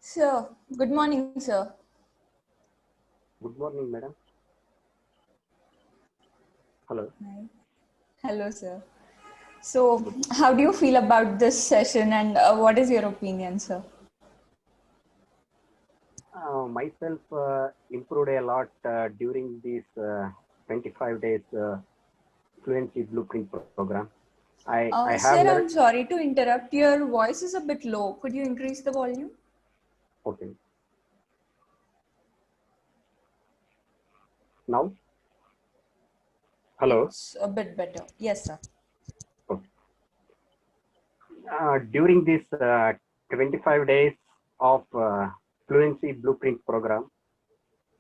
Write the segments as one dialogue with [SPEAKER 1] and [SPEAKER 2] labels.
[SPEAKER 1] Sir, good morning, sir.
[SPEAKER 2] Good morning, madam. Hello.
[SPEAKER 1] Hi. Hello, sir. So,
[SPEAKER 2] Good.
[SPEAKER 1] how do you feel about this session and what is your opinion, sir?
[SPEAKER 2] Myself improved a lot during these 25 days fluency blueprint program. I have
[SPEAKER 1] Sir,
[SPEAKER 2] learned.
[SPEAKER 1] I'm sorry to interrupt. Your voice is a bit low. Could you increase the volume?
[SPEAKER 2] Okay. Now, hello.
[SPEAKER 1] It's a bit better. Yes, sir.
[SPEAKER 2] Okay. During this 25 days of fluency blueprint program,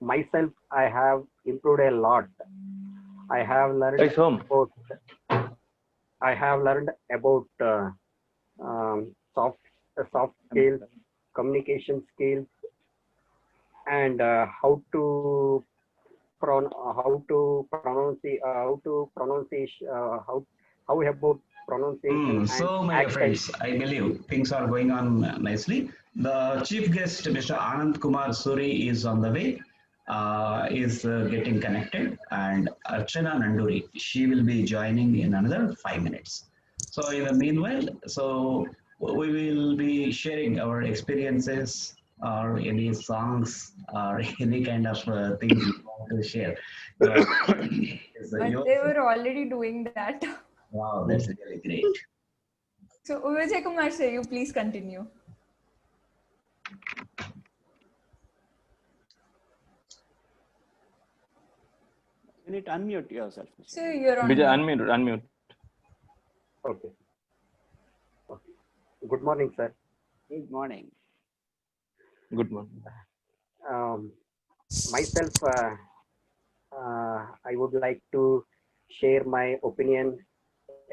[SPEAKER 2] myself I have improved a lot. I have learned
[SPEAKER 3] It's home.
[SPEAKER 2] about. I have learned about soft skills, communication skills, and how to pronunciation how about pronunciation and
[SPEAKER 3] So, my
[SPEAKER 2] accent.
[SPEAKER 3] friends, I believe things are going on nicely. The chief guest, Mr. Anand Kumar Suri, is on the way, is getting connected, and Archana Nanduri, she will be joining in another 5 minutes. So, in the meanwhile, we will be sharing our experiences or any songs or any kind of things you want to share. Is
[SPEAKER 1] But
[SPEAKER 3] yours?
[SPEAKER 1] they were already doing that.
[SPEAKER 3] Wow, that's really great.
[SPEAKER 1] So, Vijay Kumar, sir, you please continue.
[SPEAKER 4] You need to unmute yourself. Mr.
[SPEAKER 1] Sir, you're on
[SPEAKER 3] Vijay,
[SPEAKER 1] mute.
[SPEAKER 3] unmute.
[SPEAKER 2] Okay. Okay. Good morning, sir.
[SPEAKER 4] Good morning.
[SPEAKER 3] Good morning.
[SPEAKER 2] Myself, I would like to share my opinion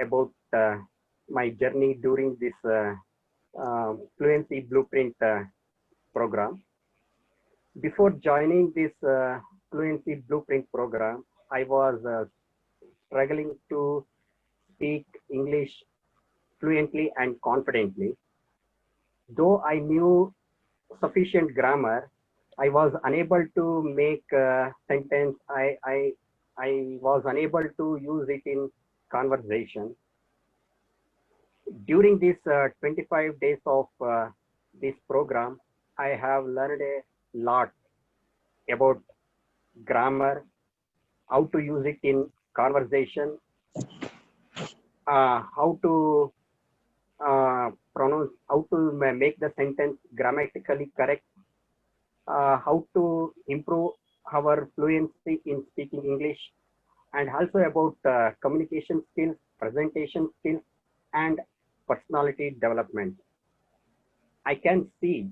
[SPEAKER 2] about my journey during this fluency blueprint program. Before joining this fluency blueprint program, I was struggling to speak English fluently and confidently. Though I knew sufficient grammar, I was unable to make a sentence. I was unable to use it in conversation. During these 25 days of this program, I have learned a lot about grammar, how to use it in conversation, how to how to make the sentence grammatically correct, how to improve our fluency in speaking English, and also about communication skills, presentation skills, and personality development. I can see,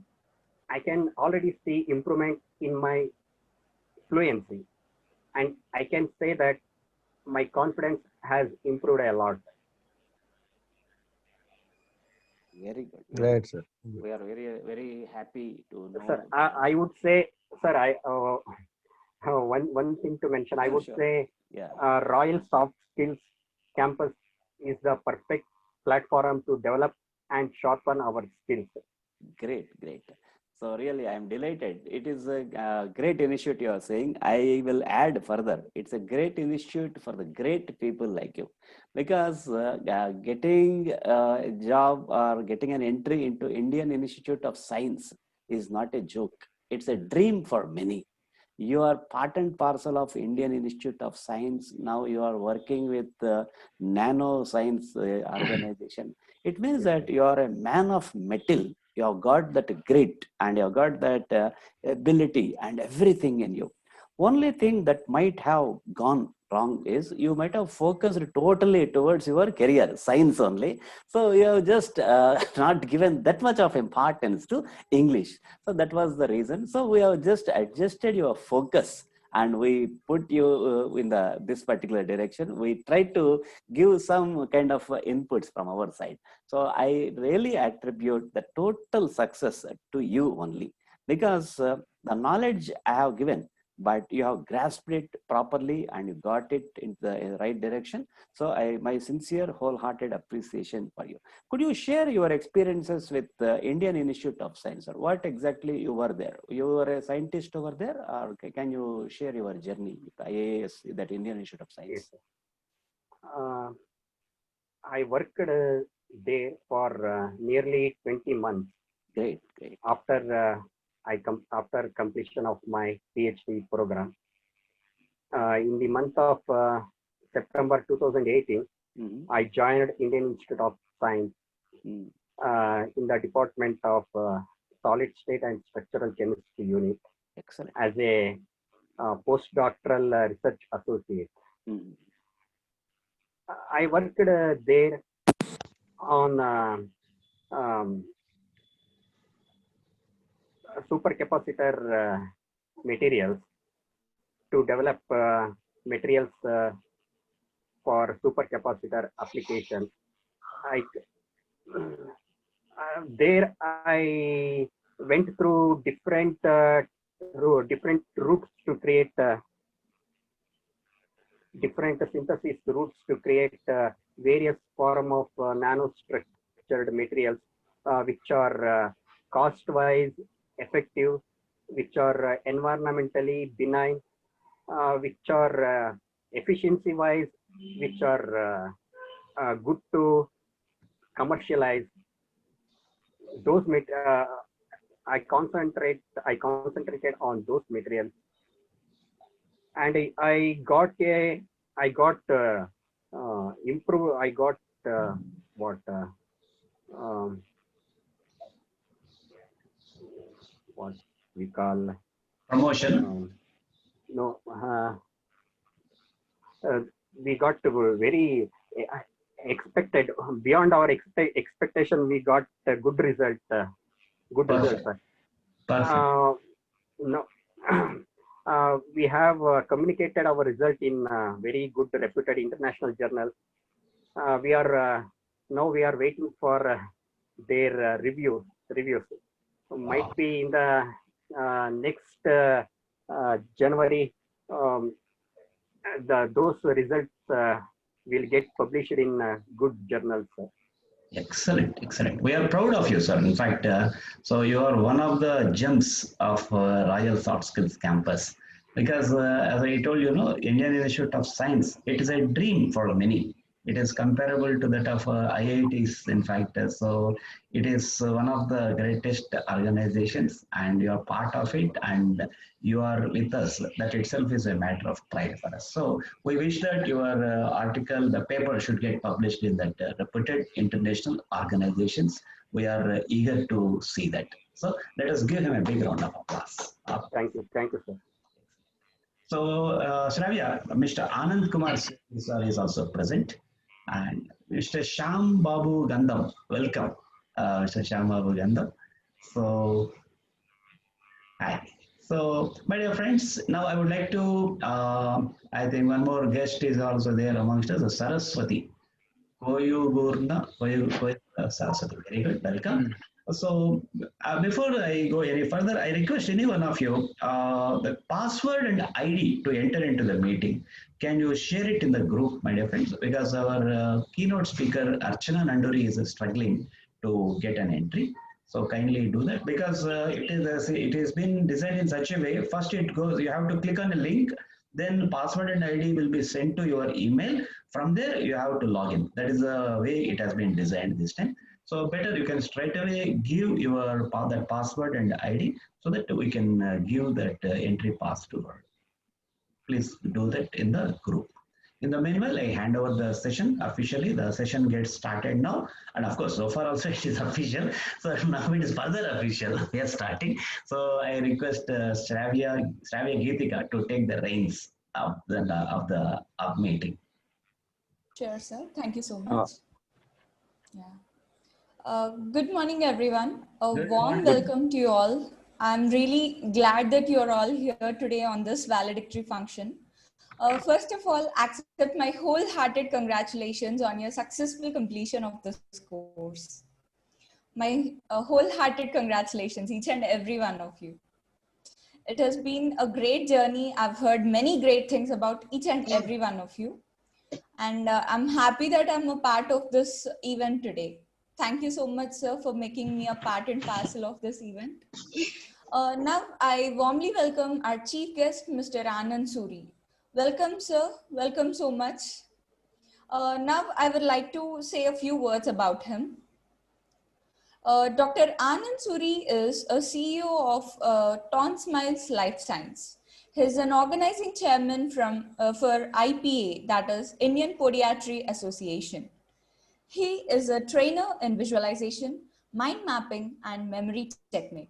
[SPEAKER 2] I can already see improvement in my fluency, and I can say that my confidence has improved a lot.
[SPEAKER 4] Very good.
[SPEAKER 3] Right, sir.
[SPEAKER 4] We are very happy to know.
[SPEAKER 2] Sir, I would say, sir, one thing to mention, I would
[SPEAKER 4] Sure.
[SPEAKER 2] say
[SPEAKER 4] Yeah.
[SPEAKER 2] Royal Soft Skills Campus is the perfect platform to develop and sharpen our skills.
[SPEAKER 4] Great. So really, I am delighted. It is a great initiative you are saying. I will add further. It's a great initiative for the great people like you, because getting a job or getting an entry into Indian Institute of Science is not a joke. It's a dream for many. You are part and parcel of Indian Institute of Science. Now you are working with the Nano Science organization. It means that you are a man of metal. You have got that grit and you have got that ability and everything in you. Only thing that might have gone wrong is you might have focused totally towards your career, science only. So you have just not given that much of importance to English. So that was the reason. So we have just adjusted your focus and we put you in this particular direction. We try to give some kind of inputs from our side. So I really attribute the total success to you only, because the knowledge I have given, but you have grasped it properly and you got it in the right direction. So my sincere, wholehearted appreciation for you. Could you share your experiences with the Indian Institute of Science, or what exactly you were there? You were a scientist over there, or can you share your journey with IAS, that Indian Institute of
[SPEAKER 2] Yes,
[SPEAKER 4] Science?
[SPEAKER 2] sir. I worked there for nearly 20 months
[SPEAKER 4] Great, great.
[SPEAKER 2] after after completion of my PhD program. In the month of September 2018,
[SPEAKER 4] Mhm.
[SPEAKER 2] I joined Indian Institute of Science
[SPEAKER 4] Mm.
[SPEAKER 2] in the Department of Solid State and Structural Chemistry Unit
[SPEAKER 4] Excellent.
[SPEAKER 2] as a postdoctoral research associate.
[SPEAKER 4] Mm.
[SPEAKER 2] I worked there on um, supercapacitor materials to develop materials for supercapacitor application. I there I went through different different routes to create different synthesis routes to create various form of nanostructured materials which are cost-wise effective, which are environmentally benign, which are efficiency-wise, which are good to commercialize. Those I concentrated on those materials, and I got improve. I got what um, what we call
[SPEAKER 3] Promotion.
[SPEAKER 2] no. We got very expected beyond our expectation. We got a good result. Good
[SPEAKER 3] Perfect.
[SPEAKER 2] result.
[SPEAKER 3] Perfect.
[SPEAKER 2] No. We have communicated our result in very good reputed international journal. We are now we are waiting for their reviews. Might
[SPEAKER 3] Wow.
[SPEAKER 2] be in the next January. Those results will get published in good journals.
[SPEAKER 3] Excellent, excellent. We are proud of you, sir. In fact, so you are one of the gems of Royal Soft Skills campus. Because as I told you, Indian Institute of Science, it is a dream for many. It is comparable to that of IITs, in fact. So it is one of the greatest organizations, and you are part of it, and you are with us. That itself is a matter of pride for us. So we wish that your article, the paper, should get published in that reputed international organizations. We are eager to see that. So let us give him a big round of applause.
[SPEAKER 2] Thank you, sir.
[SPEAKER 3] So, Shravya, Mr. Anand Kumar sir is also present, and Mr. Shyam Babu Gandham. Welcome, Mr. Shyam Babu Gandham. So, hi. So, my dear friends, now I would like to, I think one more guest is also there amongst us, Saraswati. Koyugurna Saraswati. Very good, welcome. So, before I go any further, I request any one of you, the password and ID to enter into the meeting. Can you share it in the group, my dear friends? Because our keynote speaker, Archana Nanduri, is struggling to get an entry. So kindly do that, because it has been designed in such a way. First it goes, you have to click on a link, then password and ID will be sent to your email. From there you have to log in. That is the way it has been designed this time. So better you can straight away give your that password and ID, so that we can give that entry pass to her. Please do that in the group. In the meanwhile, I hand over the session officially. The session gets started now. And of course, so far also it is official. So now it is further official. We are starting. So I request Shravya Geetika to take the reins of the meeting.
[SPEAKER 1] Sure, sir. Thank you so much. Good morning, everyone. A warm welcome to you all. I'm really glad that you're all here today on this valedictory function. First of all, accept my wholehearted congratulations on your successful completion of this course. My wholehearted congratulations, each and every one of you. It has been a great journey. I've heard many great things about each and every one of you. And I'm happy that I'm a part of this event today. Thank you so much, sir, for making me a part and parcel of this event. Now, I warmly welcome our chief guest, Mr. Anand Suri. Welcome, sir. Welcome so much. Now, I would like to say a few words about him. Dr. Anand Suri is a CEO of Ton Smiles Life Science. He's an organizing chairman for IPA, that is Indian Podiatry Association. He is a trainer in visualization, mind mapping, and memory technique.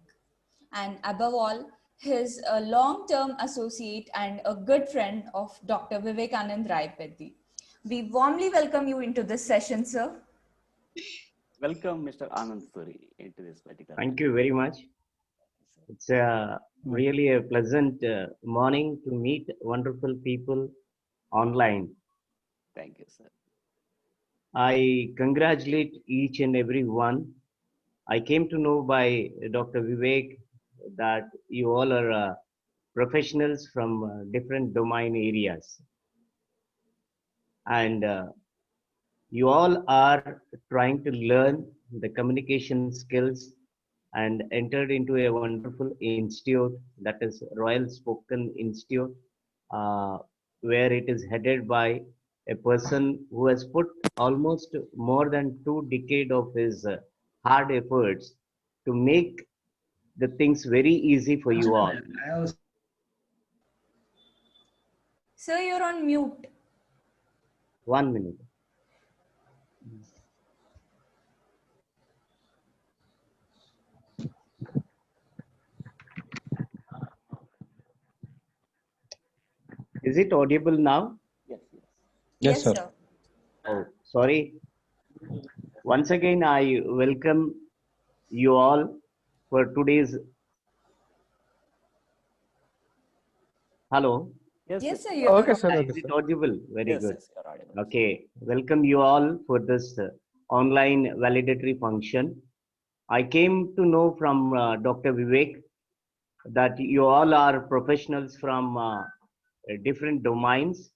[SPEAKER 1] And above all, he's a long-term associate and a good friend of Dr. Vivekanand Rai Peddi. We warmly welcome you into this session, sir.
[SPEAKER 4] Welcome, Mr. Anand Suri, into this particular.
[SPEAKER 5] Thank you very much. It's really a pleasant morning to meet wonderful people online.
[SPEAKER 4] Thank you, sir.
[SPEAKER 5] I congratulate each and every one. I came to know by Dr. Vivek that you all are professionals from different domain areas. And you all are trying to learn the communication skills and entered into a wonderful institute, that is Royal Spoken Institute, where it is headed by a person who has put almost more than 2 decades of his hard efforts to make the things very easy for you all.
[SPEAKER 1] Sir, you're on mute.
[SPEAKER 5] 1 minute. Is it audible now?
[SPEAKER 4] Yes, yes.
[SPEAKER 1] Yes, sir.
[SPEAKER 5] Oh, sorry. Once again, I welcome you all for today's. Hello.
[SPEAKER 1] Yes, sir.
[SPEAKER 6] Okay, sir.
[SPEAKER 5] Is it audible? Very
[SPEAKER 4] Yes,
[SPEAKER 5] good.
[SPEAKER 4] yes, you're audible.
[SPEAKER 5] Okay. Welcome you all for this online validatory function. I came to know from Dr. Vivek that you all are professionals from different domains,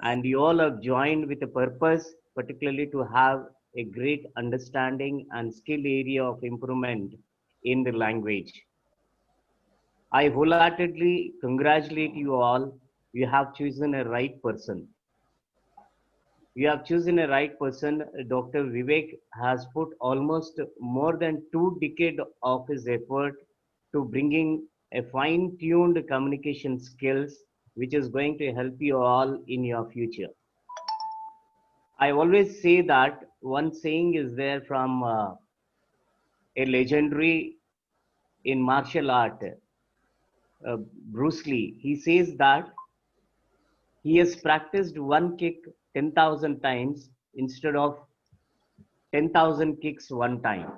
[SPEAKER 5] and you all have joined with a purpose, particularly to have a great understanding and skill area of improvement in the language. I wholeheartedly congratulate you all. You have chosen a right person. You have chosen a right person. Dr. Vivek has put almost more than 2 decades of his effort to bringing a fine-tuned communication skills, which is going to help you all in your future. I always say that one saying is there from a legendary in martial art, Bruce Lee. He says that he has practiced one kick 10,000 times instead of 10,000 kicks one time.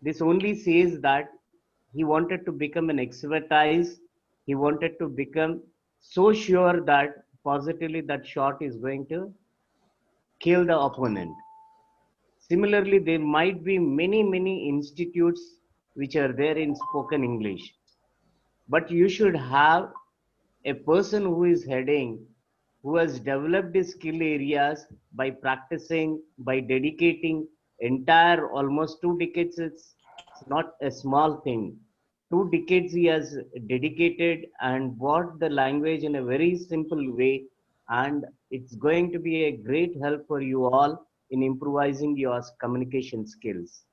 [SPEAKER 5] This only says that he wanted to become an expertise. He wanted to become so sure that positively that shot is going to kill the opponent. Similarly, there might be many institutes which are there in spoken English, but you should have a person who is heading, who has developed his skill areas by practicing, by dedicating entire almost 2 decades. It's not a small thing. 2 decades he has dedicated and brought the language in a very simple way, and it's going to be a great help for you all in improvising your communication skills.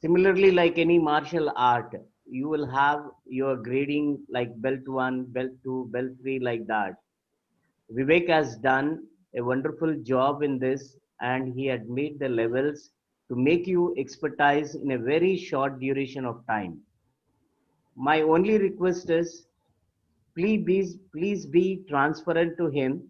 [SPEAKER 5] Similarly, like any martial art, you will have your grading like belt 1, belt 2, belt 3, like that. Vivek has done a wonderful job in this, and he had made the levels to make you expertise in a very short duration of time. My only request is please be transparent to him.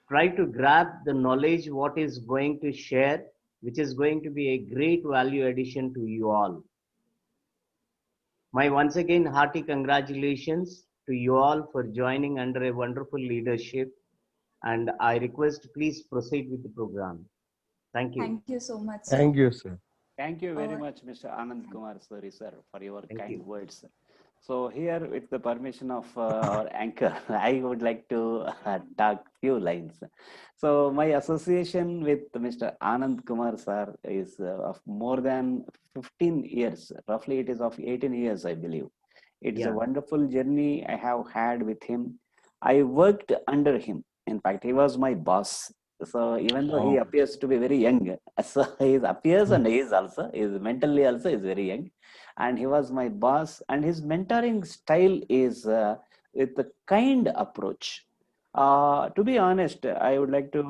[SPEAKER 5] Try to grab the knowledge what is going to share, which is going to be a great value addition to you all. My once again hearty congratulations to you all for joining under a wonderful leadership, and I request please proceed with the program. Thank you.
[SPEAKER 1] Thank you so much, sir.
[SPEAKER 6] Thank you, sir.
[SPEAKER 4] Thank you very much, Mr. Anand Kumar Suri, sir, for your kind words. So here, with the permission of our anchor, I would like to talk few lines. So my association with Mr. Anand Kumar sir is of more than 15 years. Roughly, it is of 18 years, I believe. It's a
[SPEAKER 5] Yeah.
[SPEAKER 4] wonderful journey I have had with him. I worked under him. In fact, he was my boss. So even though he
[SPEAKER 5] Oh.
[SPEAKER 4] appears to be very young, so he appears and he is also, is mentally also is very young, and he was my boss. And his mentoring style is with a kind approach. To be honest, I would like to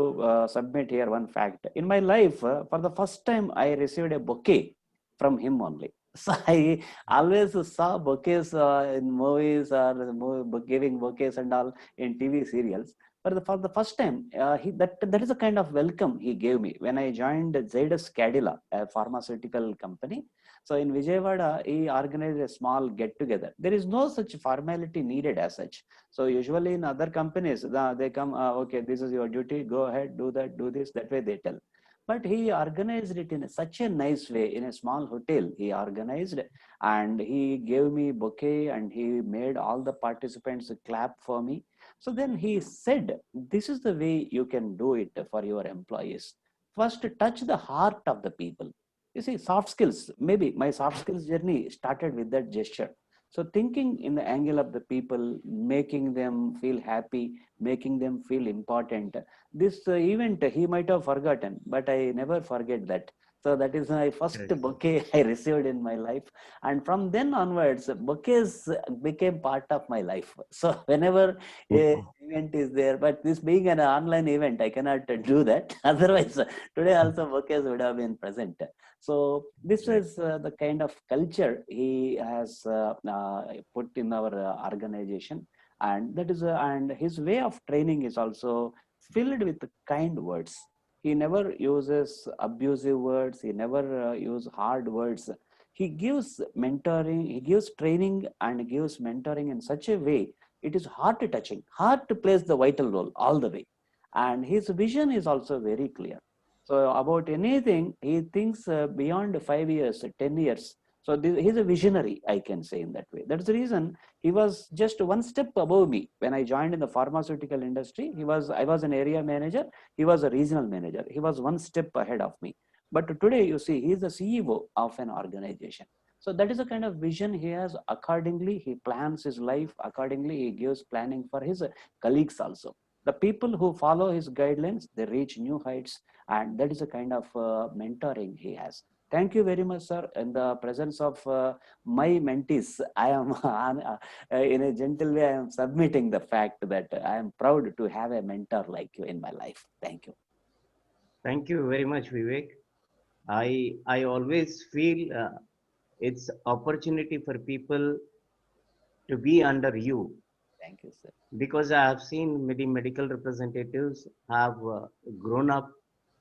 [SPEAKER 4] submit here one fact. In my life, for the first time, I received a bouquet from him only. So I always saw bouquets in movies or giving bouquets and all in TV serials. But for the first time, that is a kind of welcome he gave me when I joined Zydus Cadila, a pharmaceutical company. So in Vijayawada, he organized a small get together. There is no such formality needed as such. So usually in other companies, they come, okay, this is your duty, go ahead, do that, do this, that way they tell. But he organized it in such a nice way in a small hotel. He organized and he gave me bouquet and he made all the participants clap for me. So then he said, this is the way you can do it for your employees. First, touch the heart of the people. You see, soft skills, maybe my soft skills journey started with that gesture. So thinking in the angle of the people, making them feel happy, making them feel important. This event he might have forgotten, but I never forget that. So that is my first
[SPEAKER 5] Correct.
[SPEAKER 4] bouquet I received in my life. And from then onwards, bouquets became part of my life. So whenever a event is there, but this being an online event, I cannot do that. Otherwise, today also bouquets would have been present. So this
[SPEAKER 5] Right.
[SPEAKER 4] is the kind of culture he has put in our organization, and that is and his way of training is also filled with kind words. He never uses abusive words. He never uses hard words. He gives mentoring. He gives training and gives mentoring in such a way it is heart touching, heart plays the vital role all the way, and his vision is also very clear. So about anything, he thinks beyond 5 years, 10 years. So he's a visionary, I can say in that way. That's the reason he was just one step above me when I joined in the pharmaceutical industry. I was an area manager. He was a regional manager. He was one step ahead of me. But today, you see, he is the CEO of an organization. So that is the kind of vision he has. Accordingly, he plans his life. Accordingly, he gives planning for his colleagues also. The people who follow his guidelines, they reach new heights, and that is a kind of mentoring he has. Thank you very much, sir. In the presence of my mentees, I am in a gentle way, I am submitting the fact that I am proud to have a mentor like you in my life. Thank you.
[SPEAKER 5] Thank you very much, Vivek. I always feel it's opportunity for people to be under you,
[SPEAKER 4] Thank you, sir.
[SPEAKER 5] because I have seen many medical representatives have grown up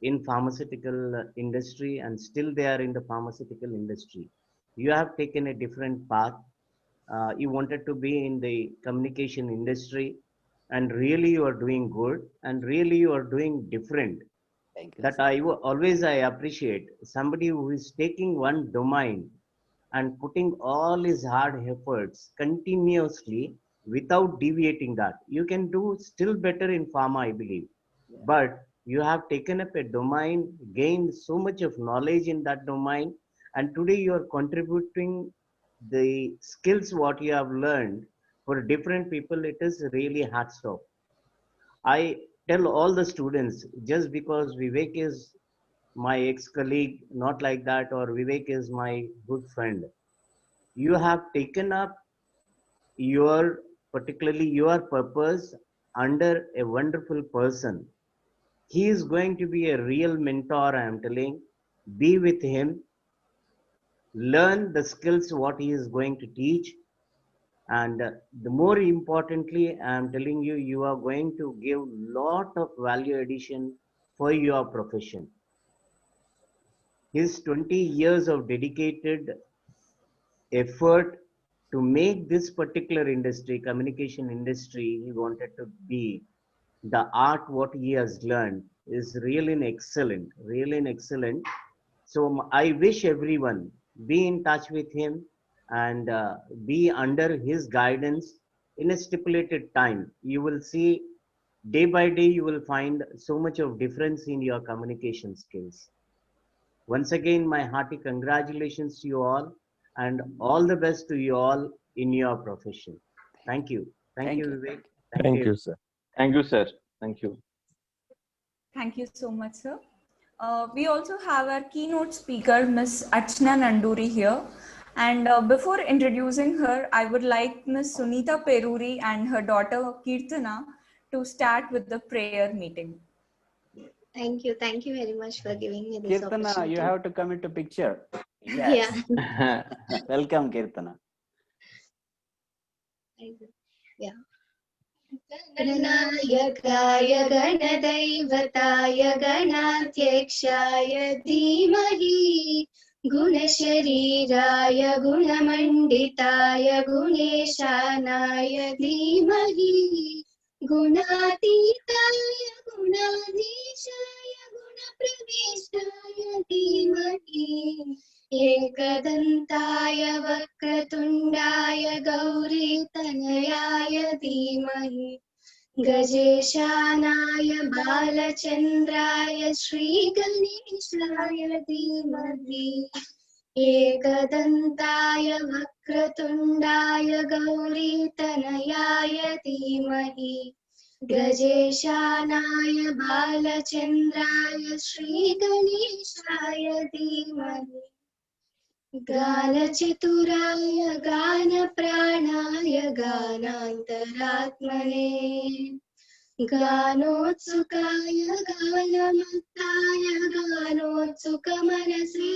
[SPEAKER 5] in pharmaceutical industry and still they are in the pharmaceutical industry. You have taken a different path. You wanted to be in the communication industry, and really you are doing good, and really you are doing different.
[SPEAKER 4] Thank you,
[SPEAKER 5] That
[SPEAKER 4] sir.
[SPEAKER 5] always I appreciate somebody who is taking one domain and putting all his hard efforts continuously without deviating that. You can do still better in pharma, I believe.
[SPEAKER 4] Yeah.
[SPEAKER 5] But you have taken up a domain, gained so much of knowledge in that domain, and today you are contributing the skills what you have learned for different people. It is really hats off. I tell all the students, just because Vivek is my ex-colleague, not like that, or Vivek is my good friend, you have taken up your, particularly your purpose under a wonderful person. He is going to be a real mentor, I am telling. Be with him, learn the skills what he is going to teach, and the more importantly, I am telling you, you are going to give lot of value addition for your profession. His 20 years of dedicated effort to make this particular industry, communication industry, he wanted to be the art what he has learned is really an excellent, really an excellent. So I wish everyone be in touch with him and be under his guidance in a stipulated time. You will see day by day, you will find so much of difference in your communication skills. Once again, my hearty congratulations to you all the best to you all in your profession. Thank you. Thank you,
[SPEAKER 4] Thank you.
[SPEAKER 5] Vivek.
[SPEAKER 4] Thank you.
[SPEAKER 5] Thank
[SPEAKER 6] Thank
[SPEAKER 5] you.
[SPEAKER 6] you, sir. Thank you, sir. Thank you.
[SPEAKER 1] Thank you so much, sir. We also have our keynote speaker, Ms. Archana Nanduri here. And before introducing her, I would like Ms. Sunita Peruri and her daughter Kirtana to start with the prayer meeting.
[SPEAKER 7] Thank you. Thank you very much for giving me this
[SPEAKER 4] Kirtana,
[SPEAKER 7] opportunity.
[SPEAKER 4] you have to come into picture.
[SPEAKER 7] Yeah.
[SPEAKER 4] Yes. Welcome, Kirtana.
[SPEAKER 7] Yeah. गणनायकाय गणदैवताय गणाध्यक्षाय धीमहि गुणशरीराय गुणमण्डिताय गुणेशानाय धीमहि गुणातीताय गुणाधीशाय गुणप्रविष्टाय धीमहि एकदन्ताय वक्रतुण्डाय गौरीतनयाय धीमहि गजेशानाय बालचन्द्राय श्रीगणेशाय धीमहि एकदन्ताय वक्रतुण्डाय गौरीतनयाय धीमहि गजेशानाय बालचन्द्राय श्रीगणेशाय धीमहि गानचतुराय गानप्राणाय गानान्तरात्मने गानोत्सुकाय गानमत्ताय गानोत्सुकमनसे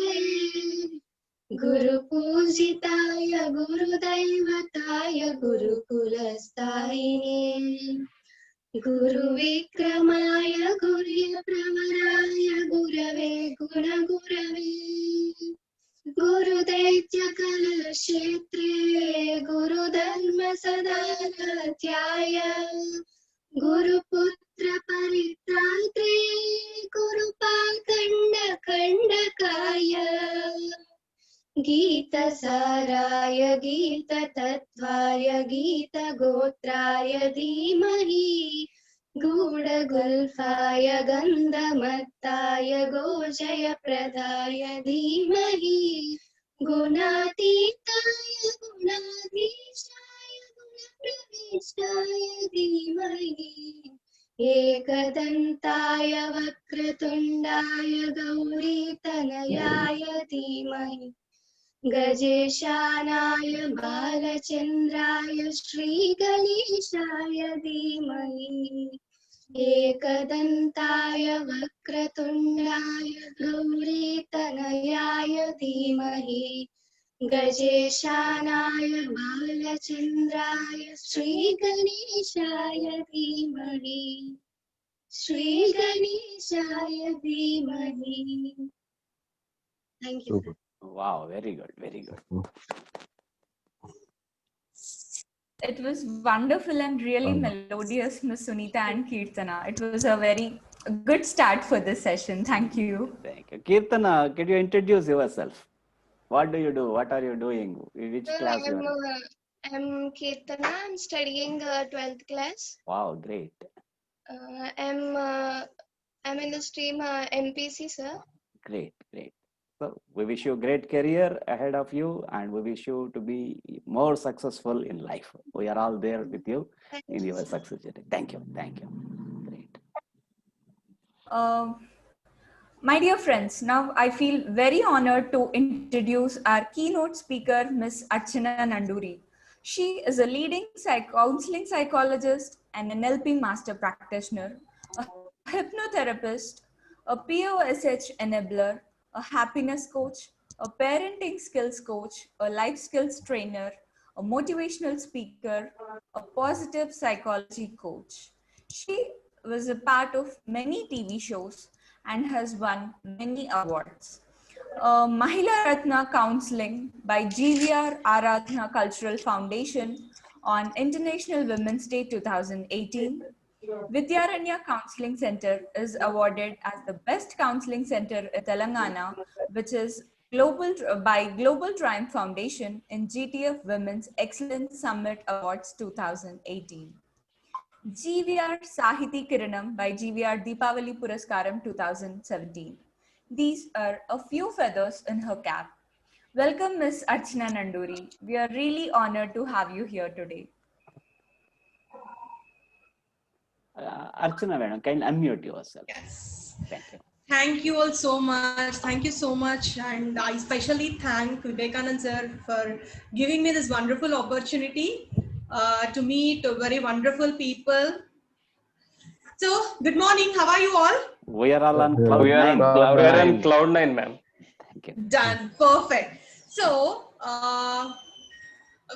[SPEAKER 7] गुरुपूजिताय गुरुदैवताय गुरुकुलस्थायिने गुरुविक्रमाय गुरुप्रवराय गुरवे गुणगुरवे गुरुदैत्यकलक्षेत्रे गुरुधर्मसदाध्याय गुरुपुत्र परित्रात्रे गुरुपाखण्डखण्डकाय गीतसाराय गीततत्त्वाय गीतगोत्राय धीमहि गूढगुल्फाय गन्धमत्ताय गोजयप्रदाय धीमहि गुणातीताय गुणाधीशाय गुणप्रविष्टाय धीमहि एकदन्ताय वक्रतुण्डाय गौरीतनयाय धीमहि गजेशानाय बालचन्द्राय श्रीगणेशाय धीमहि एकदन्ताय वक्रतुण्डाय गौरीतनयाय धीमहि गजेशानाय बालचन्द्राय श्रीगणेशाय धीमहि श्रीगणेशाय धीमहि Thank you.
[SPEAKER 6] Super.
[SPEAKER 4] Wow, very good, very good.
[SPEAKER 1] It was wonderful and really
[SPEAKER 6] Um,
[SPEAKER 1] melodious, Ms. Sunita and Kirtana. It was a very good start for this session. Thank you.
[SPEAKER 4] Thank you. Kirtana, can you introduce yourself? What do you do? What are you doing? In which class you are?
[SPEAKER 7] I'm Kirtana. I'm studying 12th class.
[SPEAKER 4] Wow, great.
[SPEAKER 7] I'm in the stream MPC, sir.
[SPEAKER 4] Great, great. So we wish you a great career ahead of you, and we wish you to be more successful in life. We are all there with you
[SPEAKER 7] Thank
[SPEAKER 4] in
[SPEAKER 7] you,
[SPEAKER 4] your
[SPEAKER 7] sir.
[SPEAKER 4] success journey. Thank you. Thank you. Great.
[SPEAKER 1] My dear friends, now I feel very honored to introduce our keynote speaker, Ms. Archana Nanduri. She is a leading counseling psychologist, an NLP master practitioner, a hypnotherapist, a POSH enabler, a happiness coach, a parenting skills coach, a life skills trainer, a motivational speaker, a positive psychology coach. She was a part of many TV shows and has won many awards. Mahila Ratna Counseling by GVR Aradhana Cultural Foundation on International Women's Day 2018. Vidyaranya Counseling Center is awarded as the best counseling center in Telangana, which is by Global Triumph Foundation in GTF Women's Excellence Summit Awards 2018. GVR Sahiti Kiranam by GVR Deepavali Puraskaram 2017. These are a few feathers in her cap. Welcome, Ms. Archana Nanduri. We are really honored to have you here today.
[SPEAKER 4] Archana madam, can unmute yourself.
[SPEAKER 8] Yes.
[SPEAKER 4] Thank you.
[SPEAKER 8] Thank you all so much. Thank you so much. And I especially thank Vivekanand sir for giving me this wonderful opportunity to meet very wonderful people. So, good morning. How are you all?
[SPEAKER 4] We are all on cloud
[SPEAKER 6] We are
[SPEAKER 4] nine.
[SPEAKER 6] on cloud nine, ma'am.
[SPEAKER 4] Thank you.
[SPEAKER 8] Done. Perfect. So,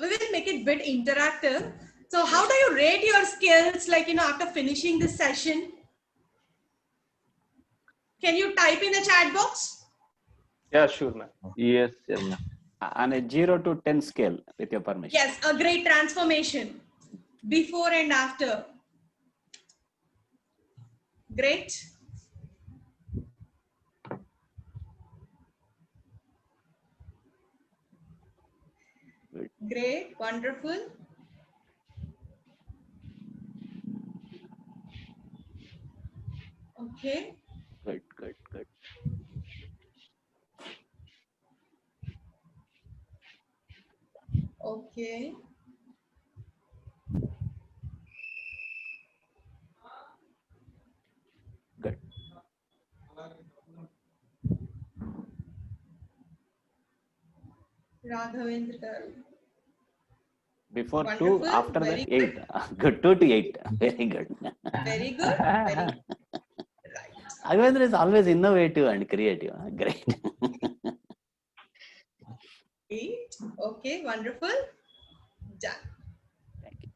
[SPEAKER 8] we will make it a bit interactive. So, how do you rate your skills, like, after finishing this session? Can you type in the chat box?
[SPEAKER 6] Yeah, sure, ma'am. Yes, yes, ma'am.
[SPEAKER 4] On a 0 to 10 scale, with your permission.
[SPEAKER 8] Yes, a great transformation before and after. Great. Great, wonderful. Okay.
[SPEAKER 4] Good, good, good.
[SPEAKER 8] Okay.
[SPEAKER 4] Good.
[SPEAKER 8] Raghavendra.
[SPEAKER 4] Before
[SPEAKER 8] Wonderful,
[SPEAKER 4] 2, after
[SPEAKER 8] very
[SPEAKER 4] the 8. Good, 2 to 8. Very good.
[SPEAKER 8] Very good. Very good. Right.
[SPEAKER 4] Aghavendra is always innovative and creative. Great.
[SPEAKER 8] Great. Okay, wonderful. Done.
[SPEAKER 4] Thank you.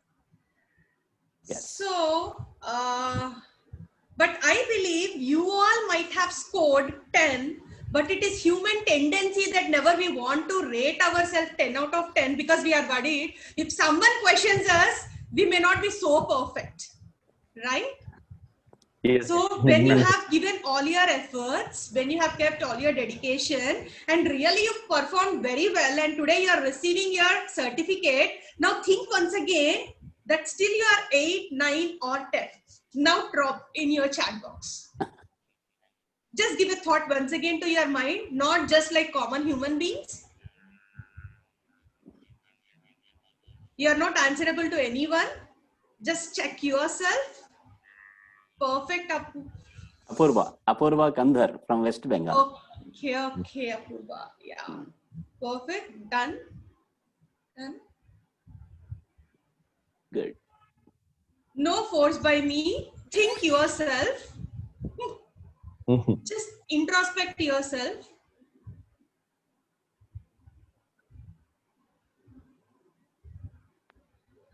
[SPEAKER 4] Yes.
[SPEAKER 8] So, but I believe you all might have scored 10, but it is human tendency that never we want to rate ourselves 10 out of 10 because we are worried. If someone questions us, we may not be so perfect, right?
[SPEAKER 6] Yes.
[SPEAKER 8] So when you have given all your efforts, when you have kept all your dedication, and really you performed very well, and today you are receiving your certificate, now think once again that still you are 8, 9 or 10. Now drop in your chat box. Just give a thought once again to your mind, not just like common human beings. You are not answerable to anyone. Just check yourself. Perfect.
[SPEAKER 4] Apurva Kandhar from West Bengal.
[SPEAKER 8] Okay, Apurva. Yeah. Perfect. Done. Done.
[SPEAKER 4] Good.
[SPEAKER 8] No force by me. Think yourself. Just introspect yourself.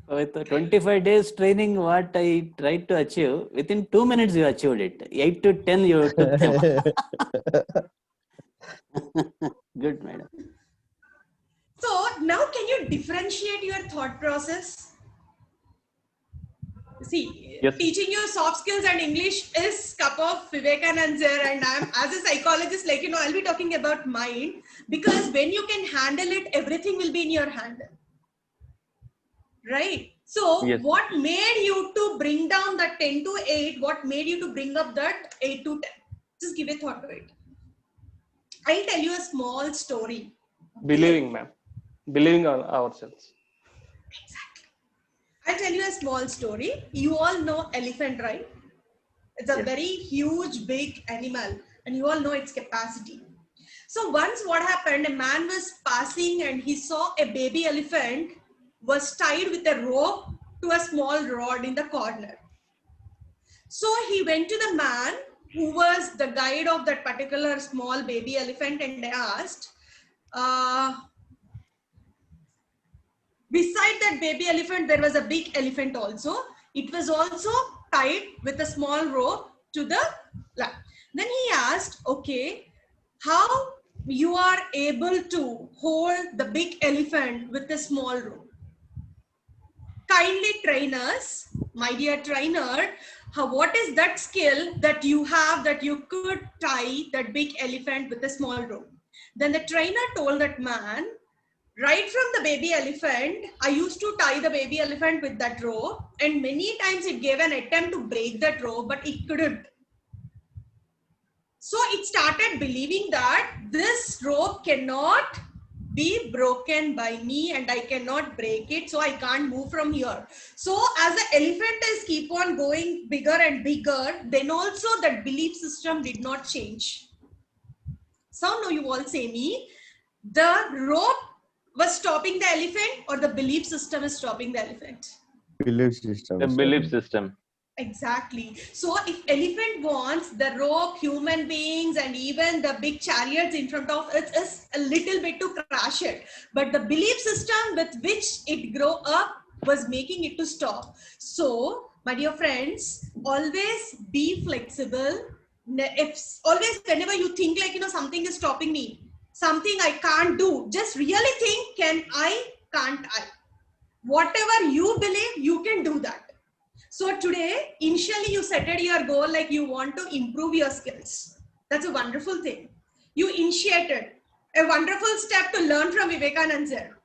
[SPEAKER 4] With 25 days training, what I tried to achieve, within 2 minutes you achieved it. 8 to 10 you took them. Good, madam.
[SPEAKER 8] So now can you differentiate your thought process? See,
[SPEAKER 6] Yes.
[SPEAKER 8] teaching you soft skills and English is cup of Vivekanand sir, and I'm as a psychologist, like, I'll be talking about mind, because when you can handle it, everything will be in your hand. Right? So
[SPEAKER 6] Yes.
[SPEAKER 8] what made you to bring down that 10 to 8? What made you to bring up that 8 to 10? Just give a thought to it. I'll tell you a small story.
[SPEAKER 6] Believing, ma'am. Believing on ourselves.
[SPEAKER 8] Exactly. I'll tell you a small story. You all know elephant, right? It's a
[SPEAKER 6] Yes.
[SPEAKER 8] very huge, big animal, and you all know its capacity. So once what happened, a man was passing and he saw a baby elephant was tied with a rope to a small rod in the corner. So he went to the man who was the guide of that particular small baby elephant and asked, beside that baby elephant, there was a big elephant also. It was also tied with a small rope to the lamp. Then he asked, okay, how you are able to hold the big elephant with a small rope? Kindly train us, my dear trainer, what is that skill that you have that you could tie that big elephant with a small rope? Then the trainer told that man, right from the baby elephant, I used to tie the baby elephant with that rope, and many times it gave an attempt to break that rope, but it couldn't. So it started believing that this rope cannot be broken by me and I cannot break it, so I can't move from here. So as the elephant is keep on going bigger and bigger, then also that belief system did not change. So now you all say me, the rope was stopping the elephant or the belief system is stopping the elephant?
[SPEAKER 9] Belief system.
[SPEAKER 6] The belief system.
[SPEAKER 8] Exactly. So if elephant wants, the rope, human beings, and even the big chariots in front of it is a little bit to crash it. But the belief system with which it grew up was making it to stop. So, my dear friends, always be flexible. Always whenever you think like, something is stopping me, something I can't do, just really think, can't I? Whatever you believe, you can do that. So today, initially you set your goal like you want to improve your skills. That's a wonderful thing. You initiated a wonderful step to learn from Vivekananda sir.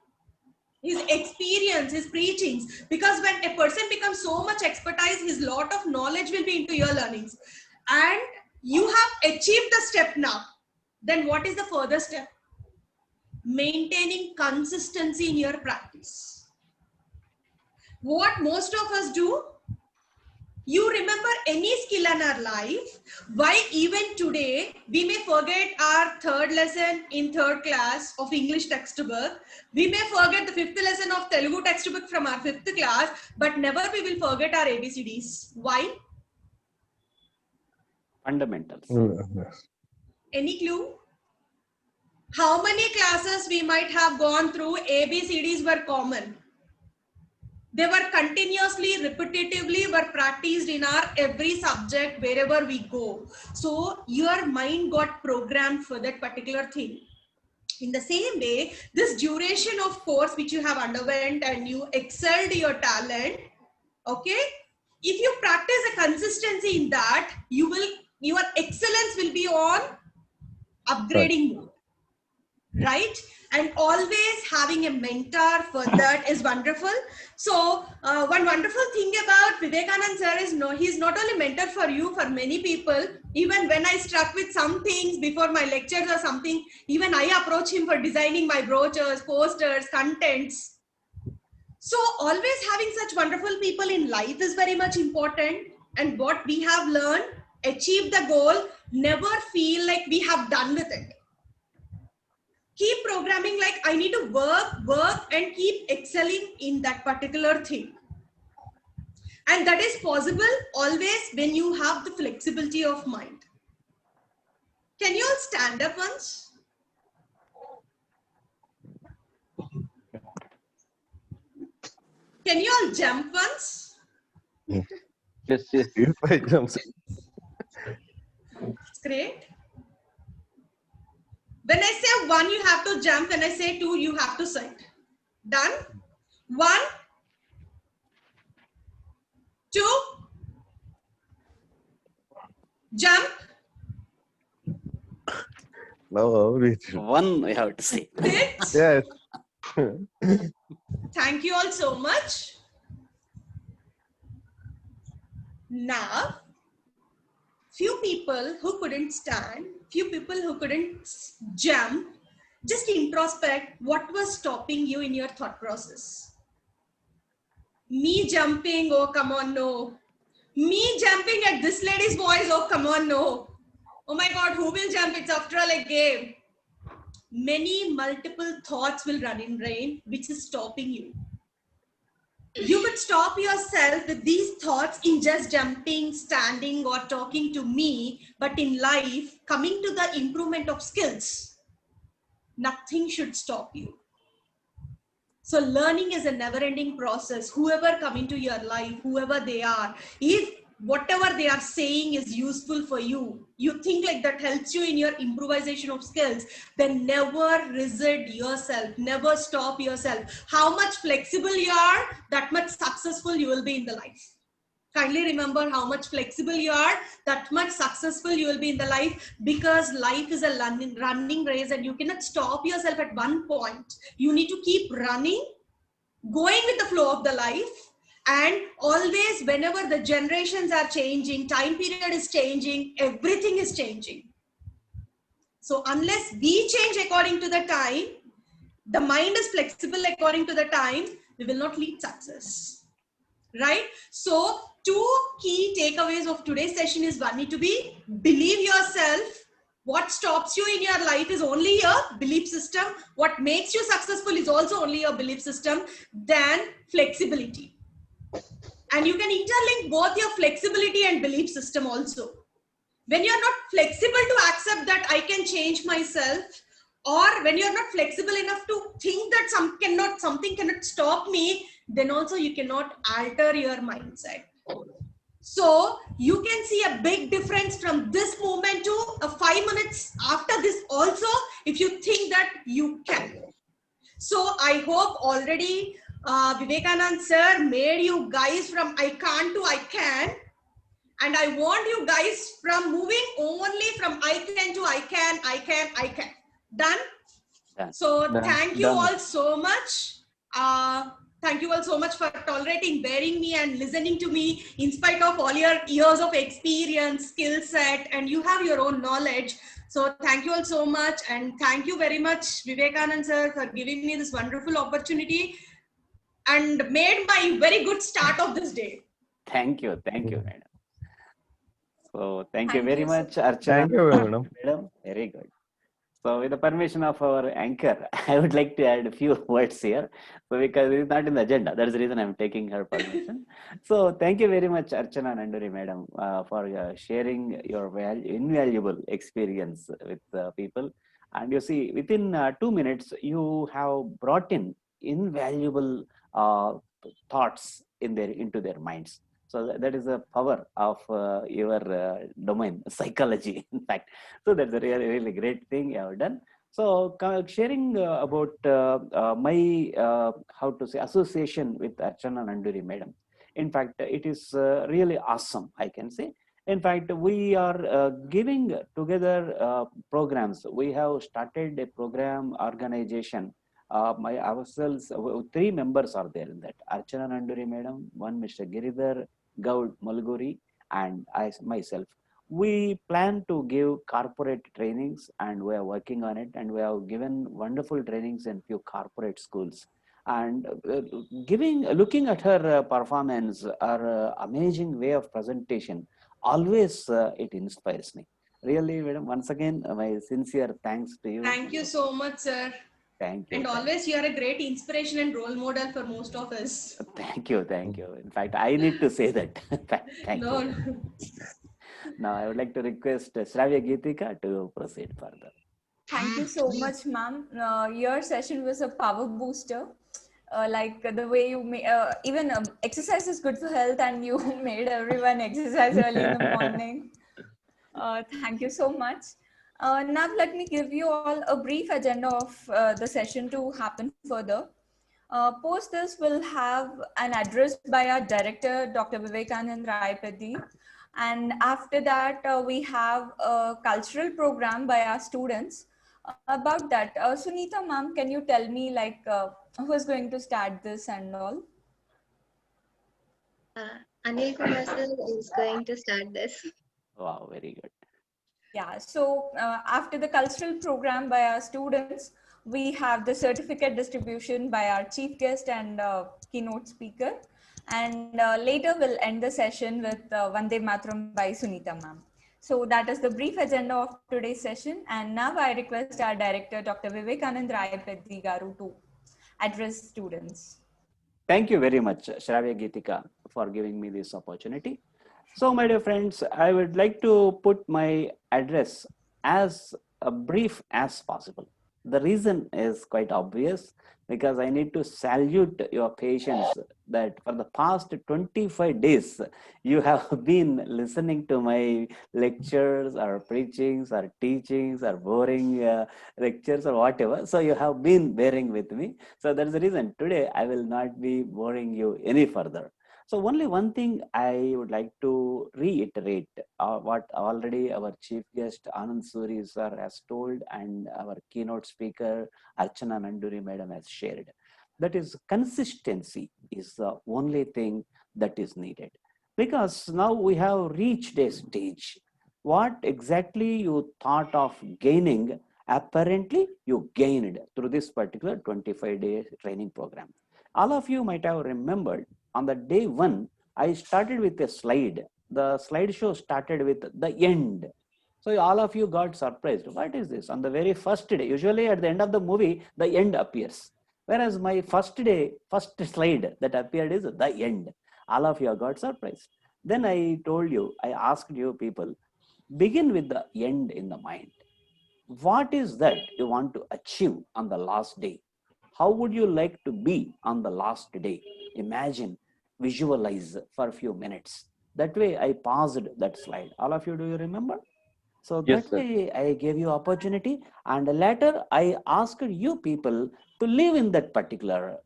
[SPEAKER 8] His experience, his preachings, because when a person becomes so much expertise, his lot of knowledge will be into your learnings. And you have achieved the step now. Then what is the further step? Maintaining consistency in your practice. What most of us do, you remember any skill in our life, why even today we may forget our third lesson in third class of English textbook, we may forget the fifth lesson of Telugu textbook from our fifth class, but never we will forget our ABCDs. Why?
[SPEAKER 4] Fundamentals.
[SPEAKER 8] Any clue? How many classes we might have gone through, ABCDs were common. They were continuously, repetitively were practiced in our every subject wherever we go. So your mind got programmed for that particular thing. In the same way, this duration of course which you have underwent and you excelled your talent, okay? If you practice a consistency in that, your excellence will be on upgrading mode. Right? And always having a mentor for that is wonderful. So one wonderful thing about Vivekananda sir is he's not only mentor for you, for many people. Even when I struck with some things before my lectures or something, even I approach him for designing my brochures, posters, contents. So always having such wonderful people in life is very much important. And what we have learned, achieve the goal, never feel like we have done with it. Keep programming like I need to work and keep excelling in that particular thing. And that is possible always when you have the flexibility of mind. Can you all stand up once? Can you all jump once?
[SPEAKER 6] Yes.
[SPEAKER 9] If I jump.
[SPEAKER 8] It's great. When I say 1, you have to jump. When I say 2, you have to sit. Done? 1, 2, jump.
[SPEAKER 9] No,
[SPEAKER 4] One, I have to say.
[SPEAKER 8] Sit.
[SPEAKER 9] yes.
[SPEAKER 8] Thank you all so much. Now, few people who couldn't stand, few people who couldn't jump, just introspect what was stopping you in your thought process. Me jumping, oh come on, no. Me jumping at this lady's voice, oh come on, no. Oh my God, who will jump? It's after all a game. Many multiple thoughts will run in brain, which is stopping you. You could stop yourself with these thoughts in just jumping, standing, or talking to me, but in life, coming to the improvement of skills, nothing should stop you. So learning is a never-ending process. Whoever come into your life, whoever they are, if whatever they are saying is useful for you, you think like that helps you in your improvisation of skills, then never resist yourself, never stop yourself. How much flexible you are, that much successful you will be in the life. Kindly remember how much flexible you are, that much successful you will be in the life, because life is a running race and you cannot stop yourself at one point. You need to keep running, going with the flow of the life, and always whenever the generations are changing, time period is changing, everything is changing. So unless we change according to the time, the mind is flexible according to the time, we will not lead success. Right? So two key takeaways of today's session is, one need to be believe yourself. What stops you in your life is only your belief system. What makes you successful is also only your belief system. Then flexibility. And you can interlink both your flexibility and belief system also. When you're not flexible to accept that I can change myself, or when you're not flexible enough to think that something cannot stop me, then also you cannot alter your mindset. So you can see a big difference from this moment to 5 minutes after this also, if you think that you can. So I hope already Vivekanand sir made you guys from I can't to I can. And I want you guys from moving only from I can to I can, I can, I can. Done?
[SPEAKER 4] Done.
[SPEAKER 8] So
[SPEAKER 6] Done.
[SPEAKER 8] thank you
[SPEAKER 6] Done.
[SPEAKER 8] all so much. Thank you all so much for tolerating, bearing me and listening to me in spite of all your years of experience, skill set, and you have your own knowledge. So thank you all so much. And thank you very much, Vivekanand sir, for giving me this wonderful opportunity and made my very good start of this day.
[SPEAKER 4] Thank you, madam. So thank you
[SPEAKER 1] Thank
[SPEAKER 4] very
[SPEAKER 1] you,
[SPEAKER 4] much,
[SPEAKER 1] sir.
[SPEAKER 4] Archana.
[SPEAKER 9] Thank you, madam.
[SPEAKER 4] Madam, very good. So with the permission of our anchor, I would like to add a few words here. So because it is not in the agenda, that's the reason I'm taking her permission. So thank you very much, Archana Nanduri madam, for sharing your invaluable experience with people. And you see, within 2 minutes, you have brought in invaluable thoughts into their minds. So that is the power of your domain, psychology, in fact. So that's a really, really great thing you have done. So sharing about my, how to say, association with Archana Nanduri madam. In fact, it is really awesome, I can say. In fact, we are giving together programs. We have started a program organization. Ourselves, 3 members are there in that. Archana Nanduri madam, one Mr. Giridhar Gaud Malguri, and myself. We plan to give corporate trainings, and we are working on it, and we have given wonderful trainings in few corporate schools. And looking at her performance, her amazing way of presentation, always it inspires me. Really, madam, once again, my sincere thanks to you.
[SPEAKER 8] Thank you so much, sir.
[SPEAKER 4] Thank you.
[SPEAKER 8] And always you are a great inspiration and role model for most of us.
[SPEAKER 4] Thank you. In fact, I need to say that. Thank you. Now I would like to request Shravya Geetika to proceed further.
[SPEAKER 1] Thank you so much, ma'am. Your session was a power booster. Like the way you even exercise is good for health, and you made everyone exercise early in the morning. Thank you so much. Now let me give you all a brief agenda of the session to happen further. Post this, we'll have an address by our director, Dr. Vivekanand Raipedi. And after that, we have a cultural program by our students. About that, Sunita ma'am, can you tell me like who is going to start this and all?
[SPEAKER 7] Anil Kumar sir is going to start this.
[SPEAKER 4] Wow, very good.
[SPEAKER 1] Yeah, so after the cultural program by our students, we have the certificate distribution by our chief guest and keynote speaker. And later we'll end the session with Vande Mataram by Sunita ma'am. So that is the brief agenda of today's session. And now I request our director, Dr. Vivekanand Raipedi Garu, to address students.
[SPEAKER 4] Thank you very much, Shravya Geetika, for giving me this opportunity. So, my dear friends, I would like to put my address as brief as possible. The reason is quite obvious, because I need to salute your patience that for the past 25 days, you have been listening to my lectures or preachings or teachings or boring lectures or whatever. So you have been bearing with me. So that's the reason today I will not be boring you any further. So only one thing I would like to reiterate what already our chief guest Anand Suri sir has told and our keynote speaker Archana Nanduri madam has shared. That is, consistency is the only thing that is needed. Because now we have reached a stage. What exactly you thought of gaining, apparently you gained through this particular 25-day training program. All of you might have remembered on the day one, I started with a slide. The slideshow started with the end. So all of you got surprised. What is this? On the very first day, usually at the end of the movie, the end appears. Whereas my first day, first slide that appeared is the end. All of you got surprised. Then I told you, I asked you people, begin with the end in the mind. What is that you want to achieve on the last day? How would you like to be on the last day? Imagine, visualize for a few minutes. That way I paused that slide. All of you, do you remember? So
[SPEAKER 6] Yes,
[SPEAKER 4] that
[SPEAKER 6] sir.
[SPEAKER 4] way I gave you opportunity, and later I asked you people to live in that particular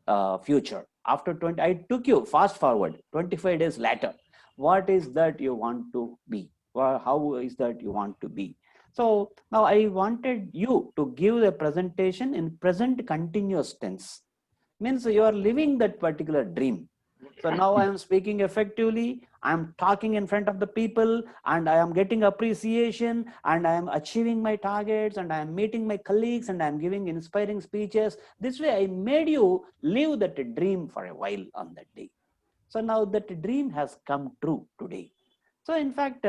[SPEAKER 4] future. After 20, I took you fast forward 25 days later. What is that you want to be? Well, how is that you want to be? So now I wanted you to give a presentation in present continuous tense. Means you are living that particular dream. So now I am speaking effectively, I am talking in front of the people, and I am getting appreciation, and I am achieving my targets, and I am meeting my colleagues, and I am giving inspiring speeches. This way I made you live that dream for a while on that day. So now that dream has come true today. So in fact,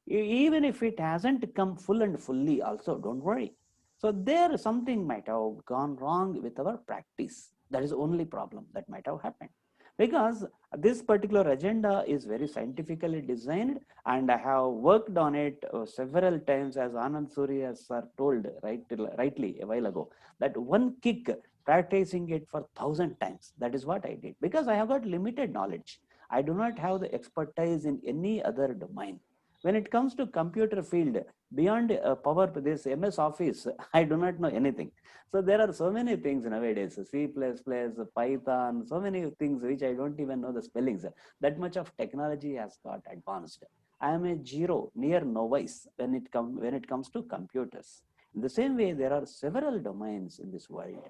[SPEAKER 4] even if it hasn't come full and fully also, don't worry. So there something might have gone wrong with our practice. That is the only problem that might have happened. Because this particular agenda is very scientifically designed, and I have worked on it several times, as Anand Surya sir told rightly a while ago, that one kick, practicing it for 1,000 times. That is what I did, because I have got limited knowledge. I do not have the expertise in any other domain. When it comes to computer field, beyond power, this MS Office, I do not know anything. So there are so many things nowadays, C++, Python, so many things which I don't even know the spellings. That much of technology has got advanced. I am a zero, near novice when it comes to computers. In the same way, there are several domains in this world,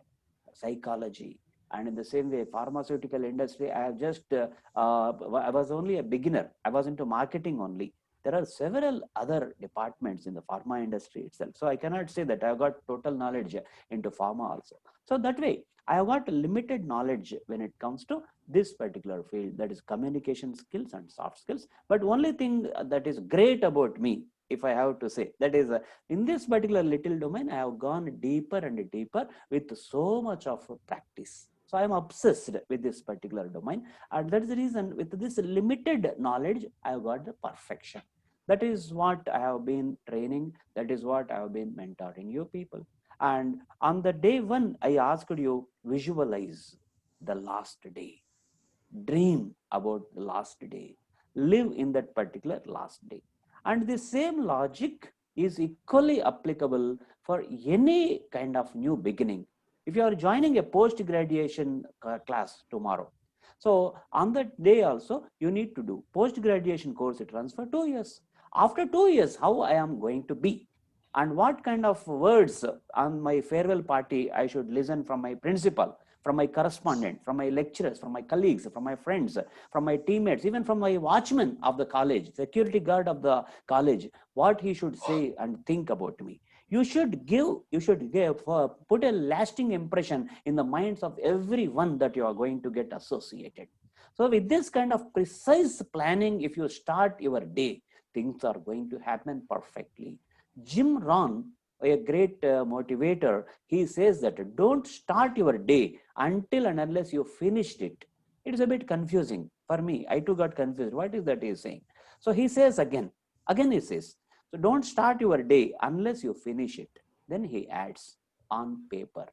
[SPEAKER 4] psychology, and in the same way, pharmaceutical industry. I have just, I was only a beginner. I was into marketing only. There are several other departments in the pharma industry itself. So I cannot say that I have got total knowledge into pharma also. So that way, I have got limited knowledge when it comes to this particular field, that is communication skills and soft skills. But only thing that is great about me, if I have to say, that is in this particular little domain, I have gone deeper and deeper with so much of practice. So I am obsessed with this particular domain. And that's the reason with this limited knowledge, I have got the perfection. That is what I have been training. That is what I have been mentoring you people. And on the day one, I asked you, visualize the last day. Dream about the last day. Live in that particular last day. And the same logic is equally applicable for any kind of new beginning. If you are joining a post-graduation class tomorrow, so on that day also, you need to do post-graduation course. It runs for 2 years. After 2 years, how I am going to be? And what kind of words on my farewell party I should listen from my principal, from my correspondent, from my lecturers, from my colleagues, from my friends, from my teammates, even from my watchman of the college, security guard of the college, what he should say and think about me. You should put a lasting impression in the minds of everyone that you are going to get associated. So with this kind of precise planning, if you start your day, things are going to happen perfectly. Jim Rohn, a great motivator, he says that don't start your day until and unless you finished it. It's a bit confusing for me. I too got confused. What is that he is saying? So he says again he says, so don't start your day unless you finish it. Then he adds, on paper.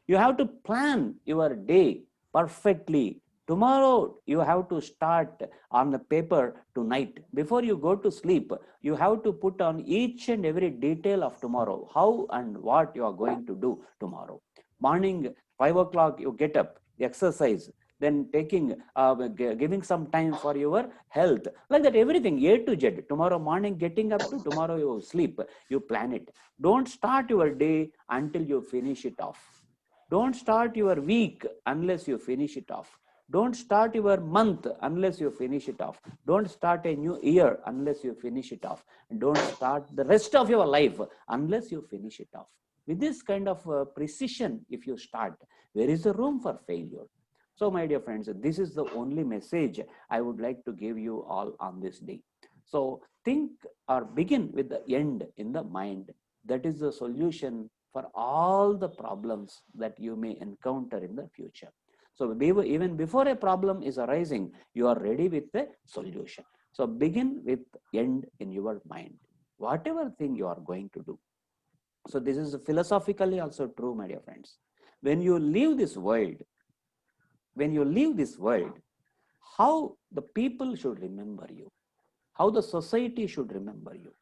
[SPEAKER 4] You have to plan your day perfectly. Tomorrow, you have to start on the paper tonight. Before you go to sleep, you have to put on each and every detail of tomorrow, how and what you are going to do tomorrow. Morning, 5 o'clock, you get up, exercise, then giving some time for your health, like that, everything A to Z. Tomorrow morning getting up to tomorrow you sleep, you plan it. Don't start your day until you finish it off. Don't start your week unless you finish it off. Don't start your month unless you finish it off. Don't start a new year unless you finish it off. Don't start the rest of your life unless you finish it off. With this kind of precision, if you start, there is a room for failure. So my dear friends, this is the only message I would like to give you all on this day. So think or begin with the end in the mind. That is the solution for all the problems that you may encounter in the future. So even before a problem is arising, you are ready with the solution. So begin with end in your mind, whatever thing you are going to do. So this is philosophically also true, my dear friends. When you leave this world, how the people should remember you, how the society should remember you.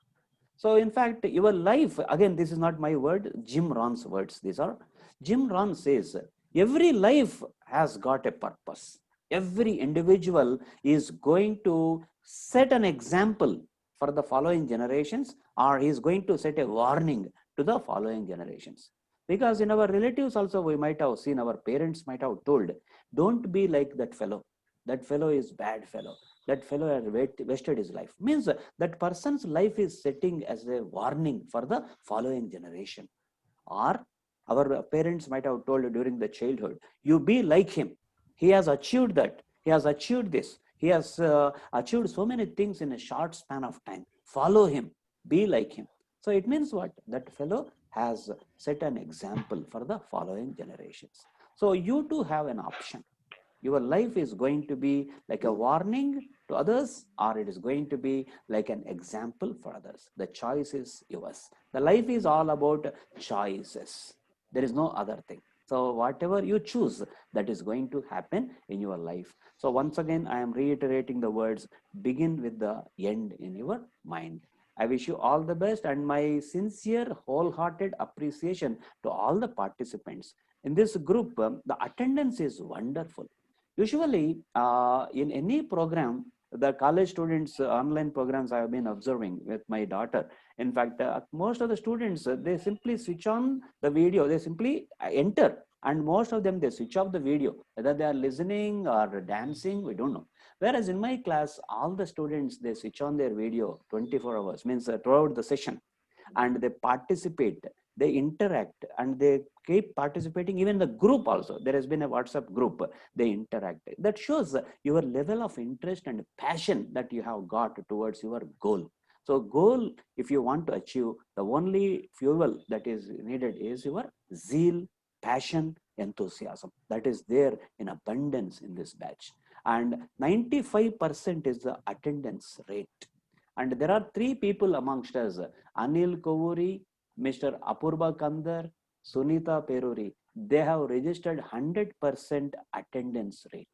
[SPEAKER 4] So in fact, your life, again, this is not my word, Jim Rohn's words, these are. Jim Rohn says, every life has got a purpose. Every individual is going to set an example for the following generations, or he is going to set a warning to the following generations. Because in our relatives also, we might have seen, our parents might have told, don't be like that fellow. That fellow is bad fellow. That fellow has wasted his life. Means that person's life is setting as a warning for the following generation. Or our parents might have told during the childhood, you be like him. He has achieved that. He has achieved this. He has achieved so many things in a short span of time. Follow him. Be like him. So it means what? That fellow has set an example for the following generations. So you too have an option. Your life is going to be like a warning to others, or it is going to be like an example for others. The choice is yours. The life is all about choices. There is no other thing. So whatever you choose, that is going to happen in your life. So once again, I am reiterating the words, begin with the end in your mind. I wish you all the best, and my sincere, wholehearted appreciation to all the participants. In this group, the attendance is wonderful. Usually, in any program, the college students, online programs I have been observing with my daughter. In fact, most of the students, they simply switch on the video, they simply enter, and most of them, they switch off the video. Whether they are listening or dancing, we don't know. Whereas in my class, all the students, they switch on their video 24 hours, means throughout the session, and they participate, they interact, and they keep participating. Even the group also, there has been a WhatsApp group, they interact. That shows your level of interest and passion that you have got towards your goal. So goal, if you want to achieve, the only fuel that is needed is your zeal, passion, enthusiasm. That is there in abundance in this batch. And 95% is the attendance rate. And there are 3 people amongst us, Anil Kovuri, Mr. Apurba Kandar, Sunita Peruri. They have registered 100% attendance rate.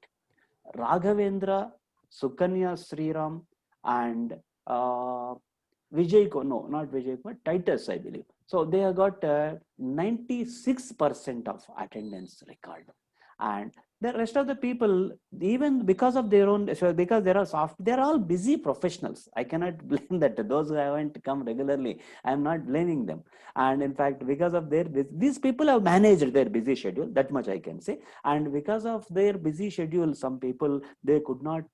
[SPEAKER 4] Raghavendra, Sukanya Sriram, and Vijay, no, not Vijay, but Titus, I believe. So they have got 96% of attendance record. And the rest of the people, even because of their own, because there are they're all busy professionals. I cannot blame that. Those who haven't come regularly, I'm not blaming them. And in fact, because of these people have managed their busy schedule, that much I can say. And because of their busy schedule, some people, they could not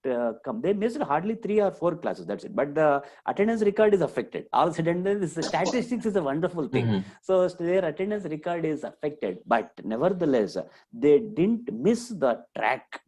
[SPEAKER 4] come. They missed hardly 3 or 4 classes, that's it. But the attendance record is affected. All said and done, statistics is a wonderful thing. So their attendance record is affected. But nevertheless, they didn't miss the track.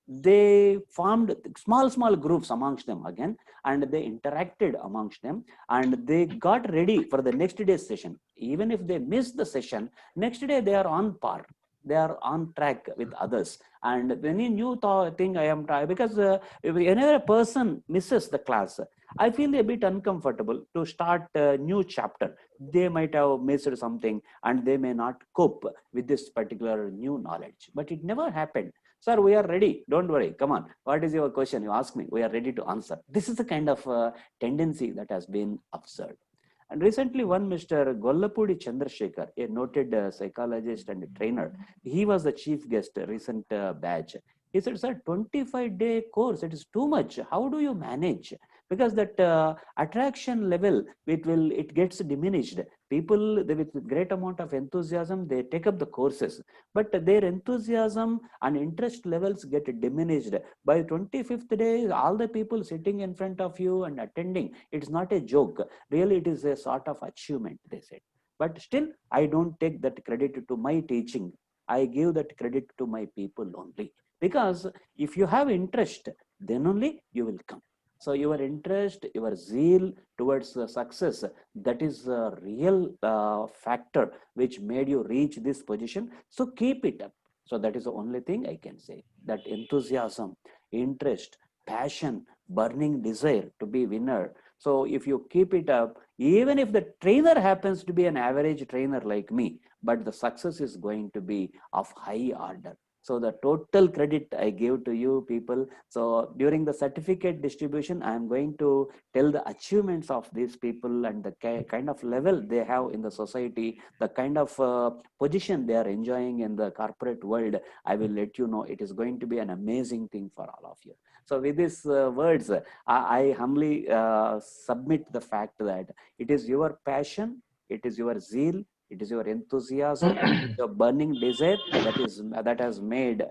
[SPEAKER 4] They formed small groups amongst them again, and they interacted amongst them, and they got ready for the next day's session. Even if they miss the session, next day they are on par. They are on track with others. And any new thing I am trying, because whenever a person misses the class, I feel a bit uncomfortable to start a new chapter. They might have missed something and they may not cope with this particular new knowledge. But it never happened. Sir, we are ready. Don't worry. Come on. What is your question? You ask me. We are ready to answer. This is the kind of tendency that has been observed. And recently, one Mr. Gollapudi Chandrasekhar, a noted psychologist and trainer, he was the chief guest recent batch. He said, sir, 25-day course, it is too much. How do you manage? Because that attraction level, it gets diminished. People with great amount of enthusiasm, they take up the courses, but their enthusiasm and interest levels get diminished. By 25th day, all the people sitting in front of you and attending, it's not a joke. Really, it is a sort of achievement, they said. But still, I don't take that credit to my teaching. I give that credit to my people only. Because if you have interest, then only you will come. So your interest, your zeal towards success, that is a real factor which made you reach this position. So keep it up. So that is the only thing I can say. That enthusiasm, interest, passion, burning desire to be winner. So if you keep it up, even if the trainer happens to be an average trainer like me, but the success is going to be of high order. So the total credit I give to you people. So during the certificate distribution, I am going to tell the achievements of these people and the kind of level they have in the society, the kind of position they are enjoying in the corporate world. I will let you know. It is going to be an amazing thing for all of you. So with these words, I humbly submit the fact that it is your passion, it is your zeal, it is your enthusiasm, your burning desire that has made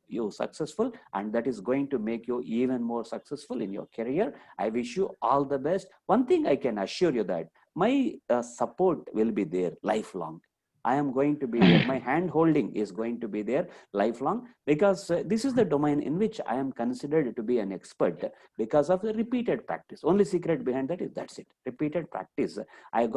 [SPEAKER 4] you successful, and that is going to make you even more successful in your career. I wish you all the best. One thing I can assure you, that my support will be there lifelong. I am going to be there. My hand holding is going to be there lifelong, because this is the domain in which I am considered to be an expert because of the repeated practice. Only secret behind that is that's it. Repeated practice. I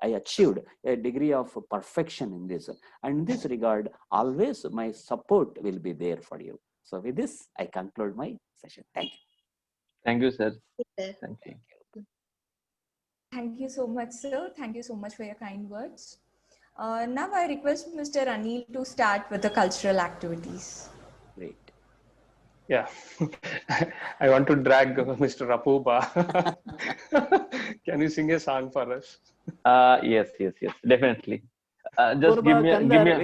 [SPEAKER 4] achieved a degree of perfection in this. And in this regard, always my support will be there for you. So with this, I conclude my session. Thank you.
[SPEAKER 6] Thank you, sir.
[SPEAKER 7] Sir.
[SPEAKER 6] Thank you.
[SPEAKER 1] Thank you so much, sir. Thank you so much for your kind words. Now I request Mr. Anil to start with the cultural activities.
[SPEAKER 4] Great.
[SPEAKER 10] Yeah, I want to drag Mr. Apuba. Can you sing a song for us?
[SPEAKER 6] Yes, definitely. Just give me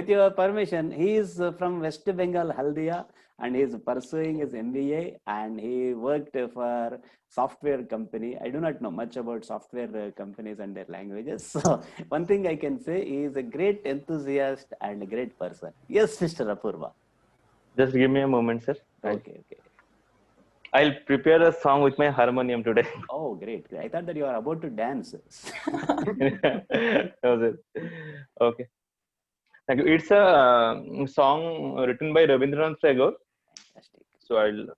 [SPEAKER 4] with your permission, he is from West Bengal, Haldia, and he is pursuing his MBA, and he worked for software company. I do not know much about software companies and their languages. So one thing I can say, he is a great enthusiast and a great person. Yes, Mr. Apurva.
[SPEAKER 6] Just give me a moment, sir.
[SPEAKER 4] Okay.
[SPEAKER 6] I'll prepare a song with my harmonium today.
[SPEAKER 4] Oh, great. I thought that you are about to dance.
[SPEAKER 6] Okay. Thank you. It's a song written by Rabindranath Tagore.
[SPEAKER 4] Fantastic.
[SPEAKER 6] So I'll.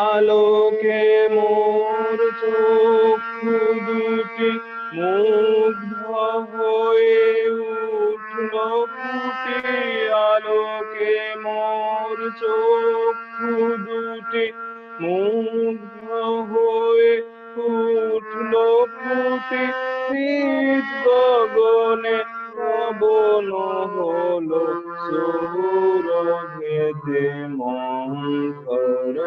[SPEAKER 6] আলোকে মোর চক্ষু দুটি মুগ্ধ হয়ে উঠল ফুটে আলোকে মোর চক্ষু দুটি মুগ্ধ হয়ে উঠল ফুটে নিজ গগনে পবন হলো সৌরভেতে মন্থর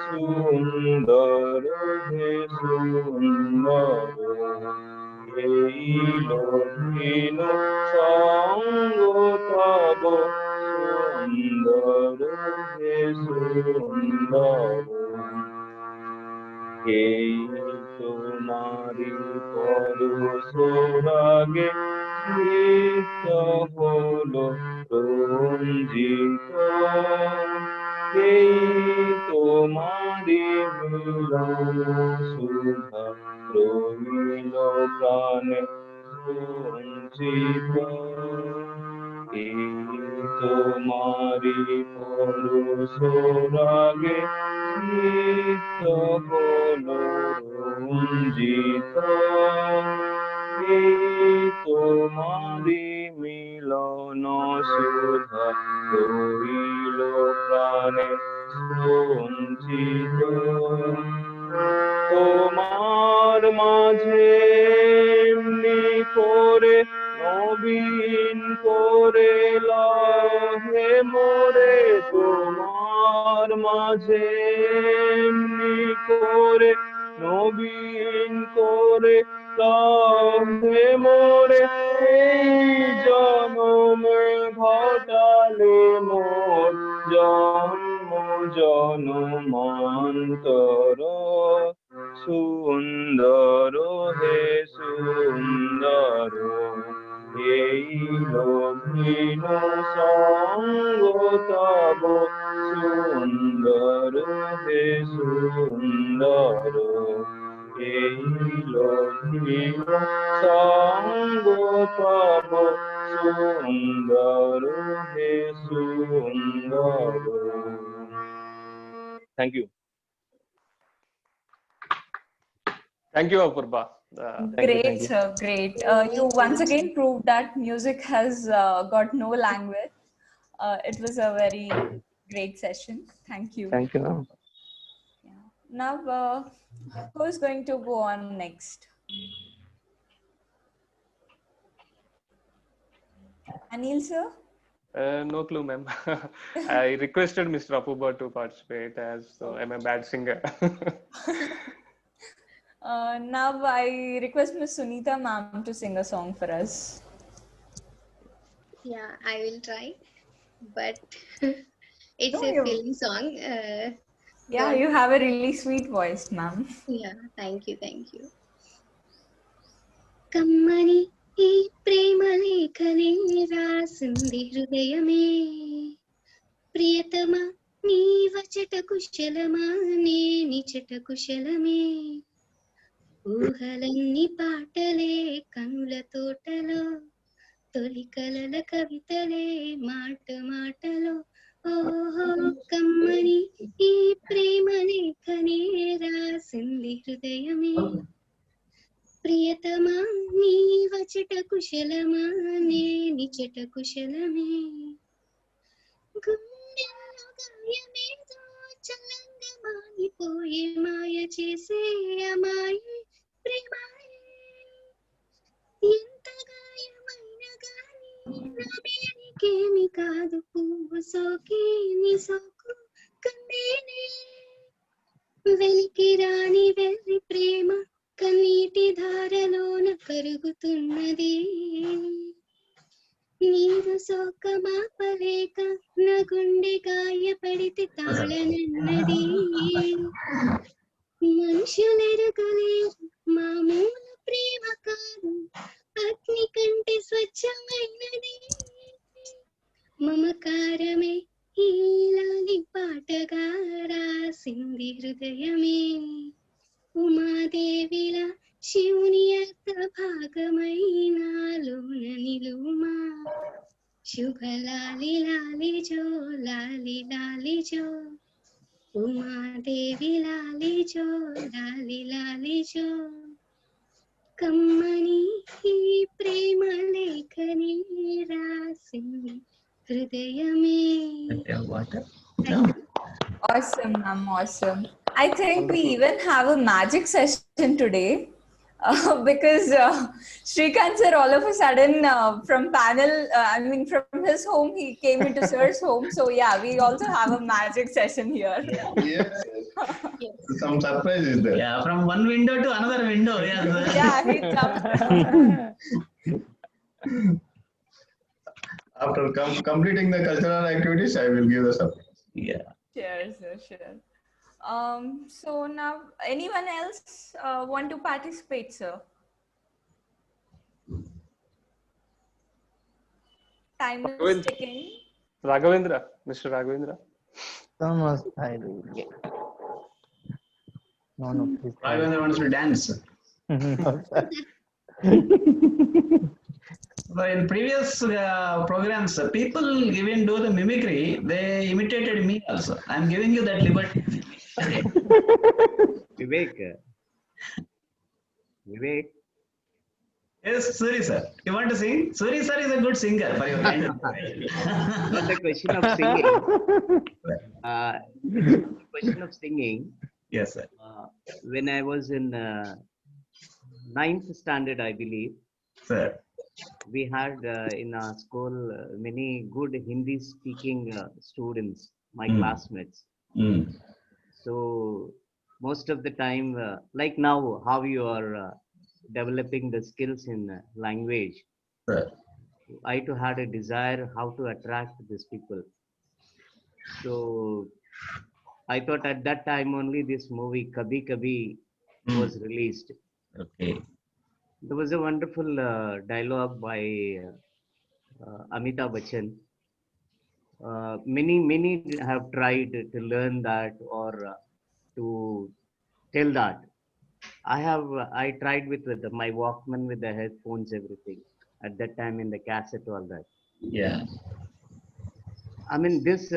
[SPEAKER 6] সুন্দর হে সুন্দর এই লভিন সঙ্গ তব সুন্দর হে সুন্দর এই তোমারি পরশরাগে গীত হলো রঞ্জিত এই তোমারি মিলন সুধা রইল প্রাণে রঞ্জিত এই তোমারি পরশ রাগে গীত হলো রঞ্জিত এই তোমারি মিলন সুধা রইল প্রাণে রঞ্জিত তোমার মাঝে এমনি করে নবীন করে লহে মোরে তোমার মাঝে এমনি করে নবীন করে লহে মোরে এই জনমে ঘটালে মোর জন্ম জনমান্তর সুন্দর হে সুন্দর এই লভিন সঙ্গ তব সুন্দর হে সুন্দর এই লভিন সঙ্গ তব সুন্দর হে সুন্দর। Thank you.
[SPEAKER 10] Thank you, Apurva.
[SPEAKER 1] Great, sir. Great. You once again proved that music has got no language. It was a very great session. Thank you.
[SPEAKER 6] Thank you.
[SPEAKER 1] Yeah. Now, who's going to go on next? Anil, sir?
[SPEAKER 10] No clue, ma'am. I requested Mr. Apurva to participate as I'm a bad singer.
[SPEAKER 1] Now I request Miss Sunita ma'am to sing a song for us.
[SPEAKER 7] Yeah, I will try, but it's
[SPEAKER 1] No,
[SPEAKER 7] a film song.
[SPEAKER 1] Yeah, you have a really sweet voice, ma'am.
[SPEAKER 7] Yeah, thank you, thank you. కమ్మని ఈ ప్రేమ లేఖనే రాసింది హృదయమే ప్రియతమా నీ వచట కుశలమా నే నిచట కుశలమే ఊహలన్నీ పాటలే కనుల తోటలో తొలి కలల కవితలే మాట మాటలో ఓహో కమ్మని ఈ ప్రేమ లేఖనే రాసింది హృదయమే ప్రియతమా నీ వచట కుశలమా నే నిచట కుశలమే గుండెల్లో గాయమేదో చల్లంగా మానిపోయే మాయ చేసే అమాయే ప్రేమాయే ఎంత గాయమైన గాని నా మేనికేమి కాదు పువ్వు సోకి నీ సోకు కందేనే వెలికి రాని వెర్రి ప్రేమ కన్నీటి ధారలోన కరుగుతున్నది నీరు సోకమాపలేక నా గుండె గాయపడితే తాళనన్నది మనుషులెరగలేరు మామూలు ప్రేమ కాదు అగ్ని కంటే స్వచ్ఛమైనది మమకారమే ఈలాలి పాటగా రాసింది హృదయమే ఉమాదేవిలా శివుని అర్థ భాగమైనాలోన నిలుమా శుభ లాలి లాలి జో లాలి లాలి జో ఉమాదేవి లాలి జో లాలి లాలి జో కమ్మని ఈ ప్రేమ లేఖని రాసింది హృదయమే.
[SPEAKER 1] Awesome, ma'am. Awesome. I think we even have a magic session today because Srikanth sir all of a sudden from panel, from his home, he came into sir's home. So yeah, we also have a magic session here.
[SPEAKER 9] Yes. Some surprise is there.
[SPEAKER 3] Yeah, from one window to another window. Yes.
[SPEAKER 1] Yeah, he jumped.
[SPEAKER 9] After completing the cultural activities, I will give the surprise.
[SPEAKER 3] Yeah.
[SPEAKER 1] Sure, sir, sure. So now, anyone else want to participate, sir? Time is
[SPEAKER 10] Raghavendra.
[SPEAKER 1] ticking.
[SPEAKER 10] Raghavendra, Mr. Raghavendra.
[SPEAKER 11] Thomas, I will get. No, no, please.
[SPEAKER 3] Raghavendra wants to dance.
[SPEAKER 11] No, sir.
[SPEAKER 3] So in previous programs, people even do the mimicry. They imitated me also. I'm giving you that liberty.
[SPEAKER 5] Vivek.
[SPEAKER 3] Yes, Suri sir. You want to sing? Suri sir is a good singer for your kind of.
[SPEAKER 5] Not the question of singing. Question of singing.
[SPEAKER 3] Yes, sir.
[SPEAKER 5] When I was in ninth standard, I believe.
[SPEAKER 3] Sir.
[SPEAKER 5] We had in our school many good Hindi speaking students, my classmates. So most of the time, like now, how you are developing the skills in language, I too had a desire how to attract these people. So I thought at that time only this movie Kabhi Kabhi was released.
[SPEAKER 3] Okay.
[SPEAKER 5] There was a wonderful dialogue by Amitabh Bachchan. Many have tried to learn that or to tell that. I tried with my Walkman with the headphones, everything. At that time in the cassette, all that.
[SPEAKER 3] Yeah.
[SPEAKER 5] I mean this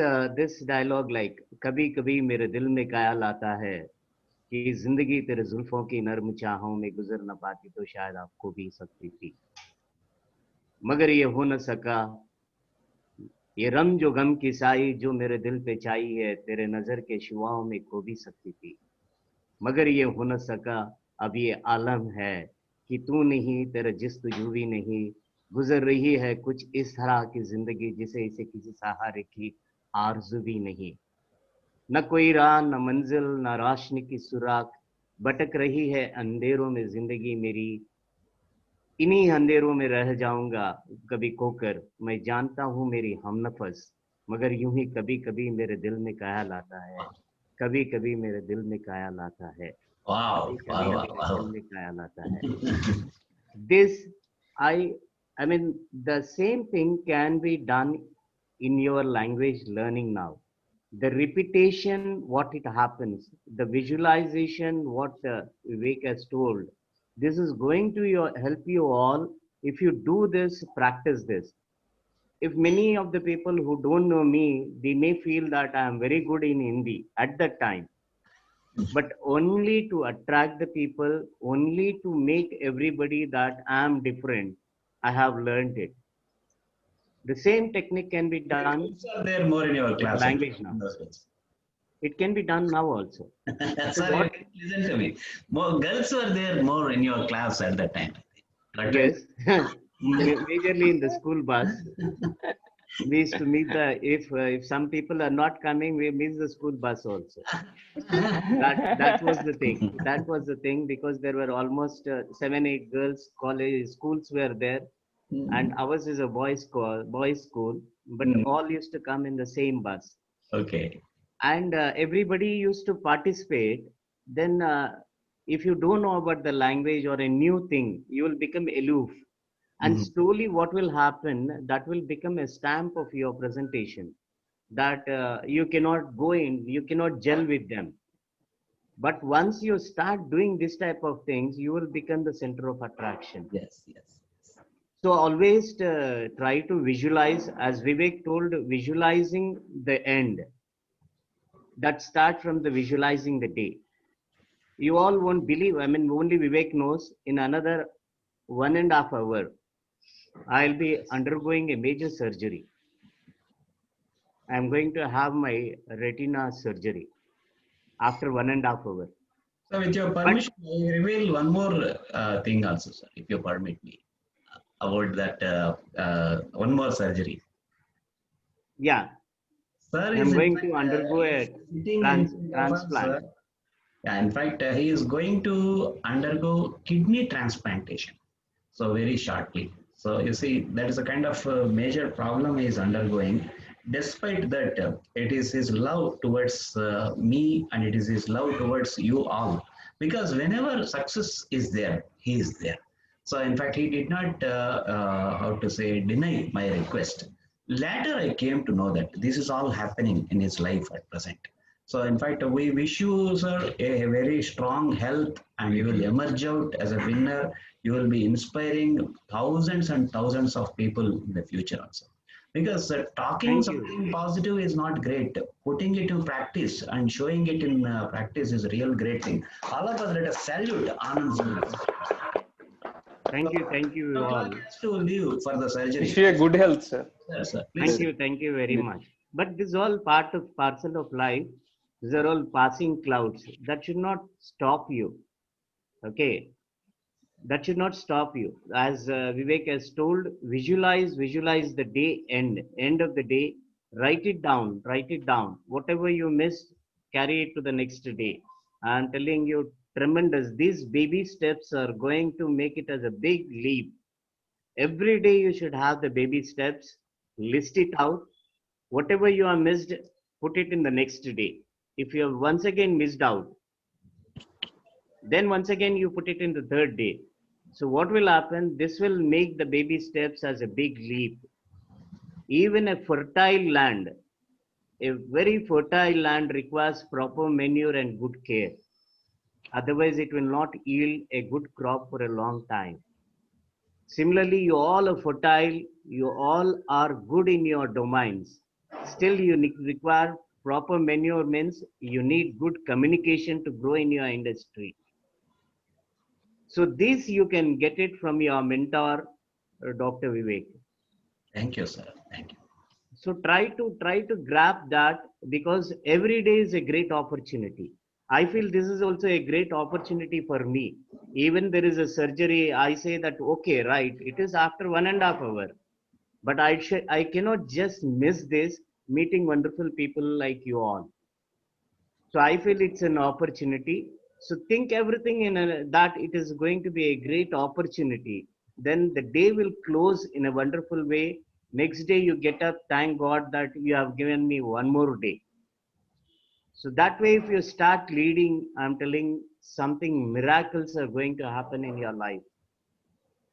[SPEAKER 5] dialogue like Kabhi kabhi mere dil mein ख्याल आता है कि जिंदगी तेरे जुल्फों की नर्म चाहों में गुजर न पाती तो शायद आपको भी सकती थी मगर ये हो न सका ये रम जो गम की साई जो मेरे दिल पे छाई है तेरे नजर के शुआओं में खो भी सकती थी मगर ये हो न सका अब ये आलम है कि तू नहीं तेरा जिस्तजू भी नहीं गुजर रही है कुछ इस तरह की जिंदगी जिसे इसे किसी सहारे की आरज़ू भी नहीं न कोई राह न मंजिल न रोशनी की सुराग भटक रही है अंधेरों में जिंदगी मेरी इन्हीं अंधेरों में रह जाऊंगा कभी खोकर मैं जानता हूँ मेरी हमनफस मगर यूं ही कभी कभी मेरे दिल में ख्याल आता है कभी कभी मेरे दिल में ख्याल आता है दिल में ख्याल आता है this I mean the same thing can be done in your language learning now. The repetition, what it happens, the visualization, what Vivek has told, this is going to help you all. If you do this, practice this. If many of the people who don't know me, they may feel that I am very good in Hindi at that time. But only to attract the people, only to make everybody that I am different, I have learned it. The same technique can be done.
[SPEAKER 3] There more in your class.
[SPEAKER 5] Language now. It can be done now also.
[SPEAKER 3] Sorry, listen to me. More girls were there more in your class at that time.
[SPEAKER 5] Yes, majorly in the school bus. We used to meet if some people are not coming, we miss the school bus also. That was the thing. That was the thing because there were almost 7-8 girls schools were there. And ours is a boys school, but all used to come in the same bus.
[SPEAKER 3] Okay.
[SPEAKER 5] And everybody used to participate. Then if you don't know about the language or a new thing, you will become aloof. And slowly what will happen, that will become a stamp of your presentation that you cannot go in, you cannot gel with them. But once you start doing this type of things, you will become the center of attraction.
[SPEAKER 3] Yes, yes.
[SPEAKER 5] So always try to visualize, as Vivek told, visualizing the end. That start from the visualizing the day. You all won't believe, I mean, only Vivek knows, in another 1.5 hours, I'll be undergoing a major surgery. I'm going to have my retina surgery after 1.5 hours.
[SPEAKER 3] So with your permission, I reveal one more thing also, sir, if you permit me. About that one more surgery.
[SPEAKER 5] Yeah.
[SPEAKER 3] Sir,
[SPEAKER 5] I'm going to undergo a transplant.
[SPEAKER 3] Yeah, in fact, he is going to undergo kidney transplantation. So very shortly. So you see, that is a kind of major problem he is undergoing. Despite that, it is his love towards me and it is his love towards you all. Because whenever success is there, he is there. So in fact, he did not, how to say, deny my request. Later, I came to know that this is all happening in his life at present. So, in fact, we wish you, sir, a very strong health, and you will emerge out as a winner. You will be inspiring thousands and thousands of people in the future also. Because talking
[SPEAKER 5] Thank you.
[SPEAKER 3] something positive is not great. Putting it in practice and showing it in practice is a real great thing. All of us let us salute Anand.
[SPEAKER 5] Thank you all.
[SPEAKER 3] To leave for the surgery.
[SPEAKER 10] Wish you a good health, sir.
[SPEAKER 3] Yes, sir.
[SPEAKER 5] Thank you very much. But this is all parcel of life. These are all passing clouds. That should not stop you. Okay, that should not stop you. As Vivek has told, visualize the end of the day. Write it down. Whatever you missed, carry it to the next day. I'm telling you, tremendous. These baby steps are going to make it as a big leap. Every day you should have the baby steps, list it out. Whatever you have missed, put it in the next day. If you have once again missed out, then once again you put it in the third day. So what will happen? This will make the baby steps as a big leap. Even a fertile land, a very fertile land requires proper manure and good care. Otherwise, it will not yield a good crop for a long time. Similarly, you all are fertile, you all are good in your domains. Still, you require proper manure, means you need good communication to grow in your industry. So this you can get it from your mentor, Dr. Vivek.
[SPEAKER 3] Thank you, sir. Thank you.
[SPEAKER 5] So try to grab that, because every day is a great opportunity. I feel this is also a great opportunity for me. Even there is a surgery, I say that, okay, right, it is after 1.5 hours. But I cannot just miss this, meeting wonderful people like you all. So I feel it's an opportunity. So think everything in that it is going to be a great opportunity. Then the day will close in a wonderful way. Next day you get up, thank God that you have given me one more day. So that way, if you start leading, I'm telling, something miracles are going to happen in your life.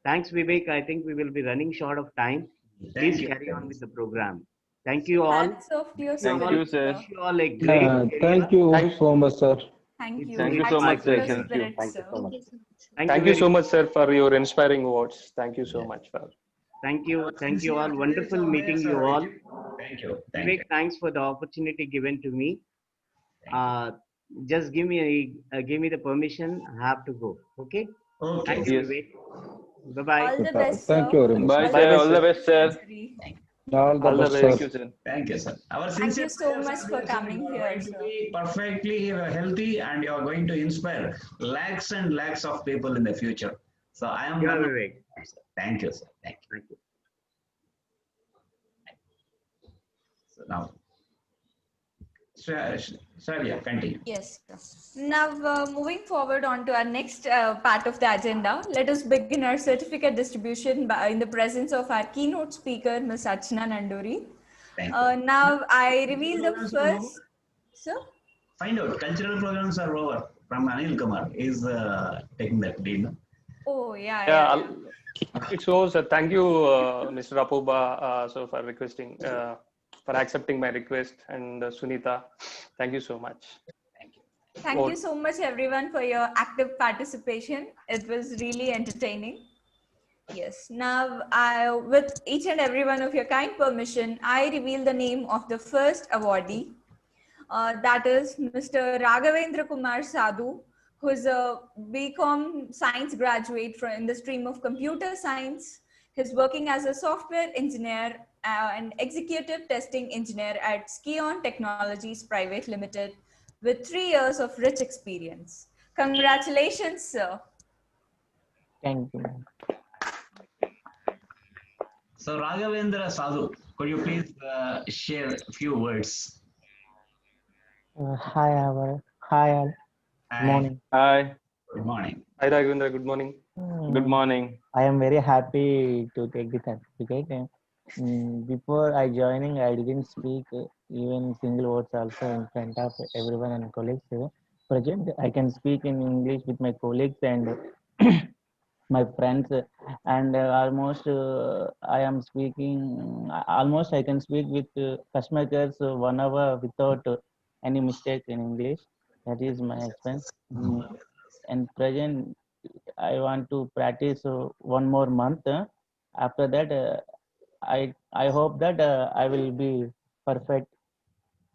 [SPEAKER 5] Thanks, Vivek. I think we will be running short of time. Please carry on with the program. Thank you all.
[SPEAKER 1] Hats off to you,
[SPEAKER 6] Thank you, sir.
[SPEAKER 5] Wish you all a great
[SPEAKER 11] Thank you so much, sir.
[SPEAKER 1] Thank you.
[SPEAKER 6] Thank you so
[SPEAKER 1] Hats
[SPEAKER 6] much,
[SPEAKER 1] off to
[SPEAKER 6] sir.
[SPEAKER 1] your
[SPEAKER 6] Thank you.
[SPEAKER 1] spirit,
[SPEAKER 2] Thank you
[SPEAKER 1] sir.
[SPEAKER 2] so much.
[SPEAKER 10] Thank you so much, sir, for your inspiring words. Thank you so much, sir.
[SPEAKER 5] Thank you all. Wonderful meeting you all.
[SPEAKER 3] Thank you. Thank
[SPEAKER 5] Vivek,
[SPEAKER 3] you.
[SPEAKER 5] thanks for the opportunity given to me. Just give me the permission. I have to go. Okay.
[SPEAKER 3] Okay.
[SPEAKER 5] Thank you,
[SPEAKER 6] Yes.
[SPEAKER 5] Vivek. Bye bye.
[SPEAKER 1] All the best,
[SPEAKER 11] Thank
[SPEAKER 1] sir.
[SPEAKER 11] you very much.
[SPEAKER 6] Bye,
[SPEAKER 10] Bye,
[SPEAKER 6] sir.
[SPEAKER 10] bye,
[SPEAKER 6] All the
[SPEAKER 10] sir.
[SPEAKER 6] best, sir.
[SPEAKER 11] All the
[SPEAKER 10] All the
[SPEAKER 11] best,
[SPEAKER 10] best.
[SPEAKER 11] sir.
[SPEAKER 6] Thank you, sir.
[SPEAKER 3] Thank you, sir. Our
[SPEAKER 1] Thank
[SPEAKER 3] sincere
[SPEAKER 1] you so
[SPEAKER 3] prayers
[SPEAKER 1] much
[SPEAKER 3] are
[SPEAKER 1] for
[SPEAKER 3] there, sir.
[SPEAKER 1] coming
[SPEAKER 3] You are
[SPEAKER 1] here,
[SPEAKER 3] going to
[SPEAKER 1] sir.
[SPEAKER 3] be perfectly healthy, and you are going to inspire lakhs and lakhs of people in the future. So I am.
[SPEAKER 5] Yeah,
[SPEAKER 3] one of
[SPEAKER 5] Vivek.
[SPEAKER 3] them, sir. Thank you, sir. Thank you.
[SPEAKER 5] Thank you.
[SPEAKER 3] So now, sir, yeah, continue.
[SPEAKER 1] Yes. Sir. Now, moving forward on to our next part of the agenda, let us begin our certificate distribution in the presence of our keynote speaker, Ms. Archana Nanduri.
[SPEAKER 3] Thank you.
[SPEAKER 1] Now, I reveal the
[SPEAKER 3] Programs are over.
[SPEAKER 1] first. Sir?
[SPEAKER 3] Find out. Cultural programs are over. From Anil Kumar is taking that lead. No?
[SPEAKER 1] Oh, yeah.
[SPEAKER 10] Yeah, it shows. Thank you, Mr. Apuba, so for requesting, for accepting my request, and Sunita, thank you so much.
[SPEAKER 1] Thank you so much, everyone, for your active participation. It was really entertaining. Yes. Now, with each and every one of your kind permission, I reveal the name of the first awardee. That is Mr. Raghavendra Kumar Sadhu, who is a BCom science graduate in the stream of computer science. He's working as a software engineer and executive testing engineer at Skion Technologies Private Limited with 3 years of rich experience. Congratulations, sir.
[SPEAKER 11] Thank you.
[SPEAKER 3] So Raghavendra Sadhu, could you please share a few words?
[SPEAKER 11] Hi, all. Good morning.
[SPEAKER 6] Hi.
[SPEAKER 3] Good morning.
[SPEAKER 10] Hi, Raghavendra. Good morning.
[SPEAKER 6] Good morning.
[SPEAKER 11] I am very happy to take the certificate. Before I joining, I didn't speak even single words also in front of everyone and colleagues present. I can speak in English with my colleagues, and my friends, and almost I am speaking, almost I can speak with customer care 1 hour without any mistake in English. That is my experience. And present, I want to practice 1 more month. After that, I hope that I will be perfect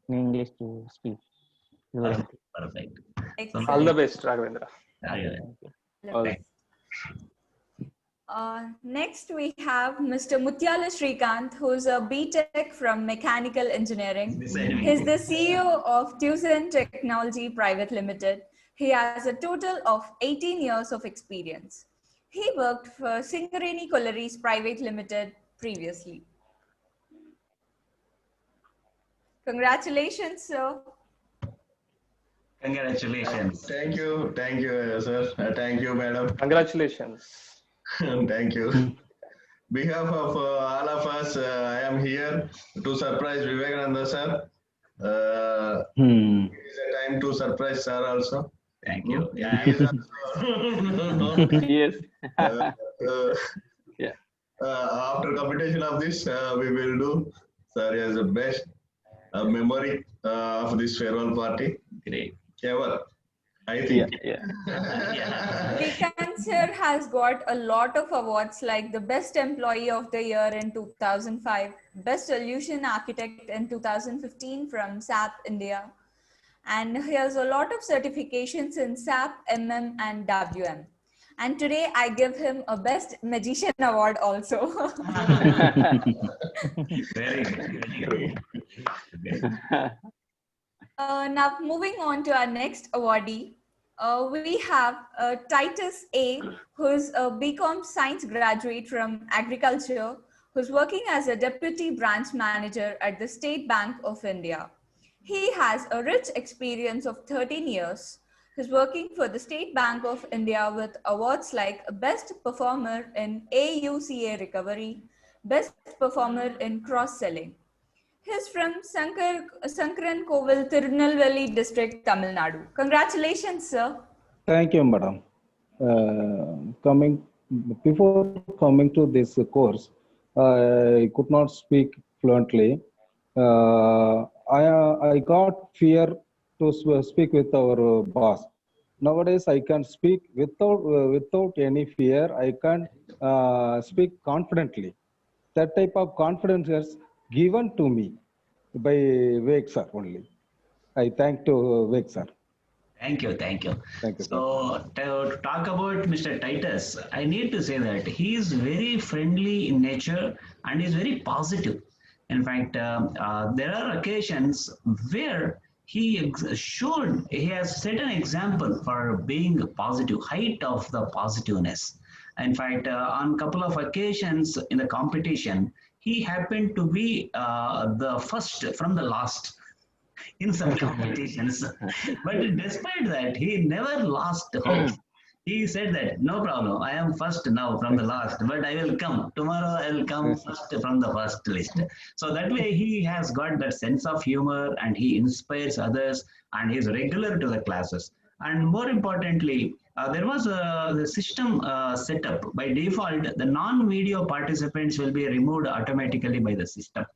[SPEAKER 11] in English to speak fluently.
[SPEAKER 3] Perfect.
[SPEAKER 10] All the best, Raghavendra.
[SPEAKER 3] Okay.
[SPEAKER 1] Next, we have Mr. Mutyala Srikanth, who's a BTech from Mechanical Engineering. He's the CEO of Tucson Technology Private Limited. He has a total of 18 years of experience. He worked for Singareni Collieries Private Limited previously. Congratulations, sir.
[SPEAKER 3] Congratulations.
[SPEAKER 9] Thank you, sir. Thank you, madam.
[SPEAKER 10] Congratulations.
[SPEAKER 9] Thank you. Behalf of all of us, I am here to surprise Vivekananda sir. It is a time to surprise sir also.
[SPEAKER 3] Thank you.
[SPEAKER 9] Yeah. He is also
[SPEAKER 6] Yes.
[SPEAKER 9] yeah. After completion of this, we will do sir as the best memory of this farewell party.
[SPEAKER 3] Great.
[SPEAKER 9] Ever, I think.
[SPEAKER 1] Srikanth sir has got a lot of awards like the Best Employee of the Year in 2005, Best Solution Architect in 2015 from SAP India, and he has a lot of certifications in SAP, MM and WM. And today I give him a Best Magician Award also.
[SPEAKER 3] Very good.
[SPEAKER 1] Now moving on to our next awardee, we have Titus A, who's a BCom Science graduate from Agriculture, who's working as a Deputy Branch Manager at the State Bank of India. He has a rich experience of 13 years. He's working for the State Bank of India with awards like Best Performer in AUCA Recovery, Best Performer in Cross-Selling. He's from Sankaran Kovil, Tirunelveli district, Tamil Nadu. Congratulations, sir.
[SPEAKER 12] Thank you, madam. Before coming to this course, I could not speak fluently. I got fear to speak with our boss. Nowadays, I can speak without any fear. I can speak confidently. That type of confidence is given to me by Vivek sir only. I thank to Vivek sir.
[SPEAKER 3] Thank you.
[SPEAKER 12] Thank you.
[SPEAKER 3] So to talk about Mr. Titus, I need to say that he is very friendly in nature and is very positive. In fact, there are occasions where he has set an example for being positive, height of the positiveness. In fact, on a couple of occasions in the competition, he happened to be the first from the last in some competitions. But despite that, he never lost hope. He said that, no problem, I am first now from the last, but I will come. Tomorrow I will come first from the first list. So that way he has got that sense of humor and he inspires others and he is regular to the classes. And more importantly, there was the system set up. By default, the non-video participants will be removed automatically by the system.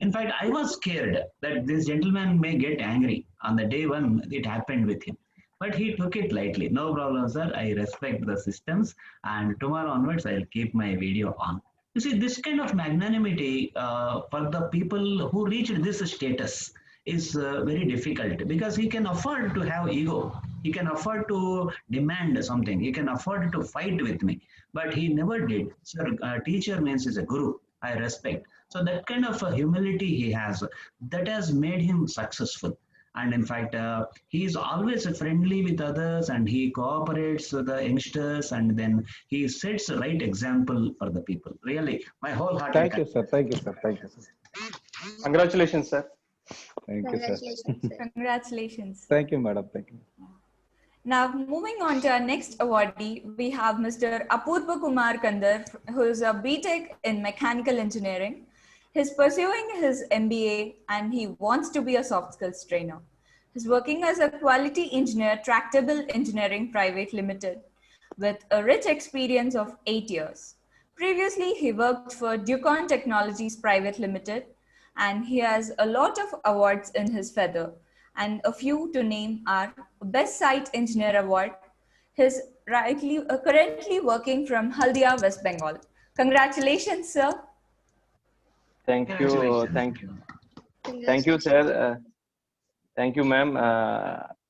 [SPEAKER 3] In fact, I was scared that this gentleman may get angry on the day when it happened with him. But he took it lightly. No problem, sir. I respect the systems. And tomorrow onwards, I'll keep my video on. You see, this kind of magnanimity for the people who reached this status is very difficult because he can afford to have ego. He can afford to demand something. He can afford to fight with me. But he never did. Sir, teacher means is a guru. I respect. So that kind of humility he has, that has made him successful. And in fact, he is always friendly with others and he cooperates with the youngsters and then he sets the right example for the people. Really, my whole heart.
[SPEAKER 12] Thank you, sir. Thank you, sir. Thank you, sir.
[SPEAKER 10] Congratulations, sir.
[SPEAKER 12] Thank you, sir.
[SPEAKER 1] Congratulations.
[SPEAKER 12] Thank you, madam. Thank you.
[SPEAKER 1] Now, moving on to our next awardee, we have Mr. Apurva Kumar Kandar, who is a BTech in Mechanical Engineering. He's pursuing his MBA and he wants to be a soft skills trainer. He's working as a quality engineer, Tractable Engineering Private Limited. with a rich experience of 8 years. Previously, he worked for Ducon Technologies Private Limited, and he has a lot of awards in his feather. And a few to name are Best Site Engineer Award. He's currently working from Haldia, West Bengal. Congratulations, sir.
[SPEAKER 6] Thank you. Thank you,
[SPEAKER 7] Congratulations.
[SPEAKER 6] sir. Thank you, ma'am.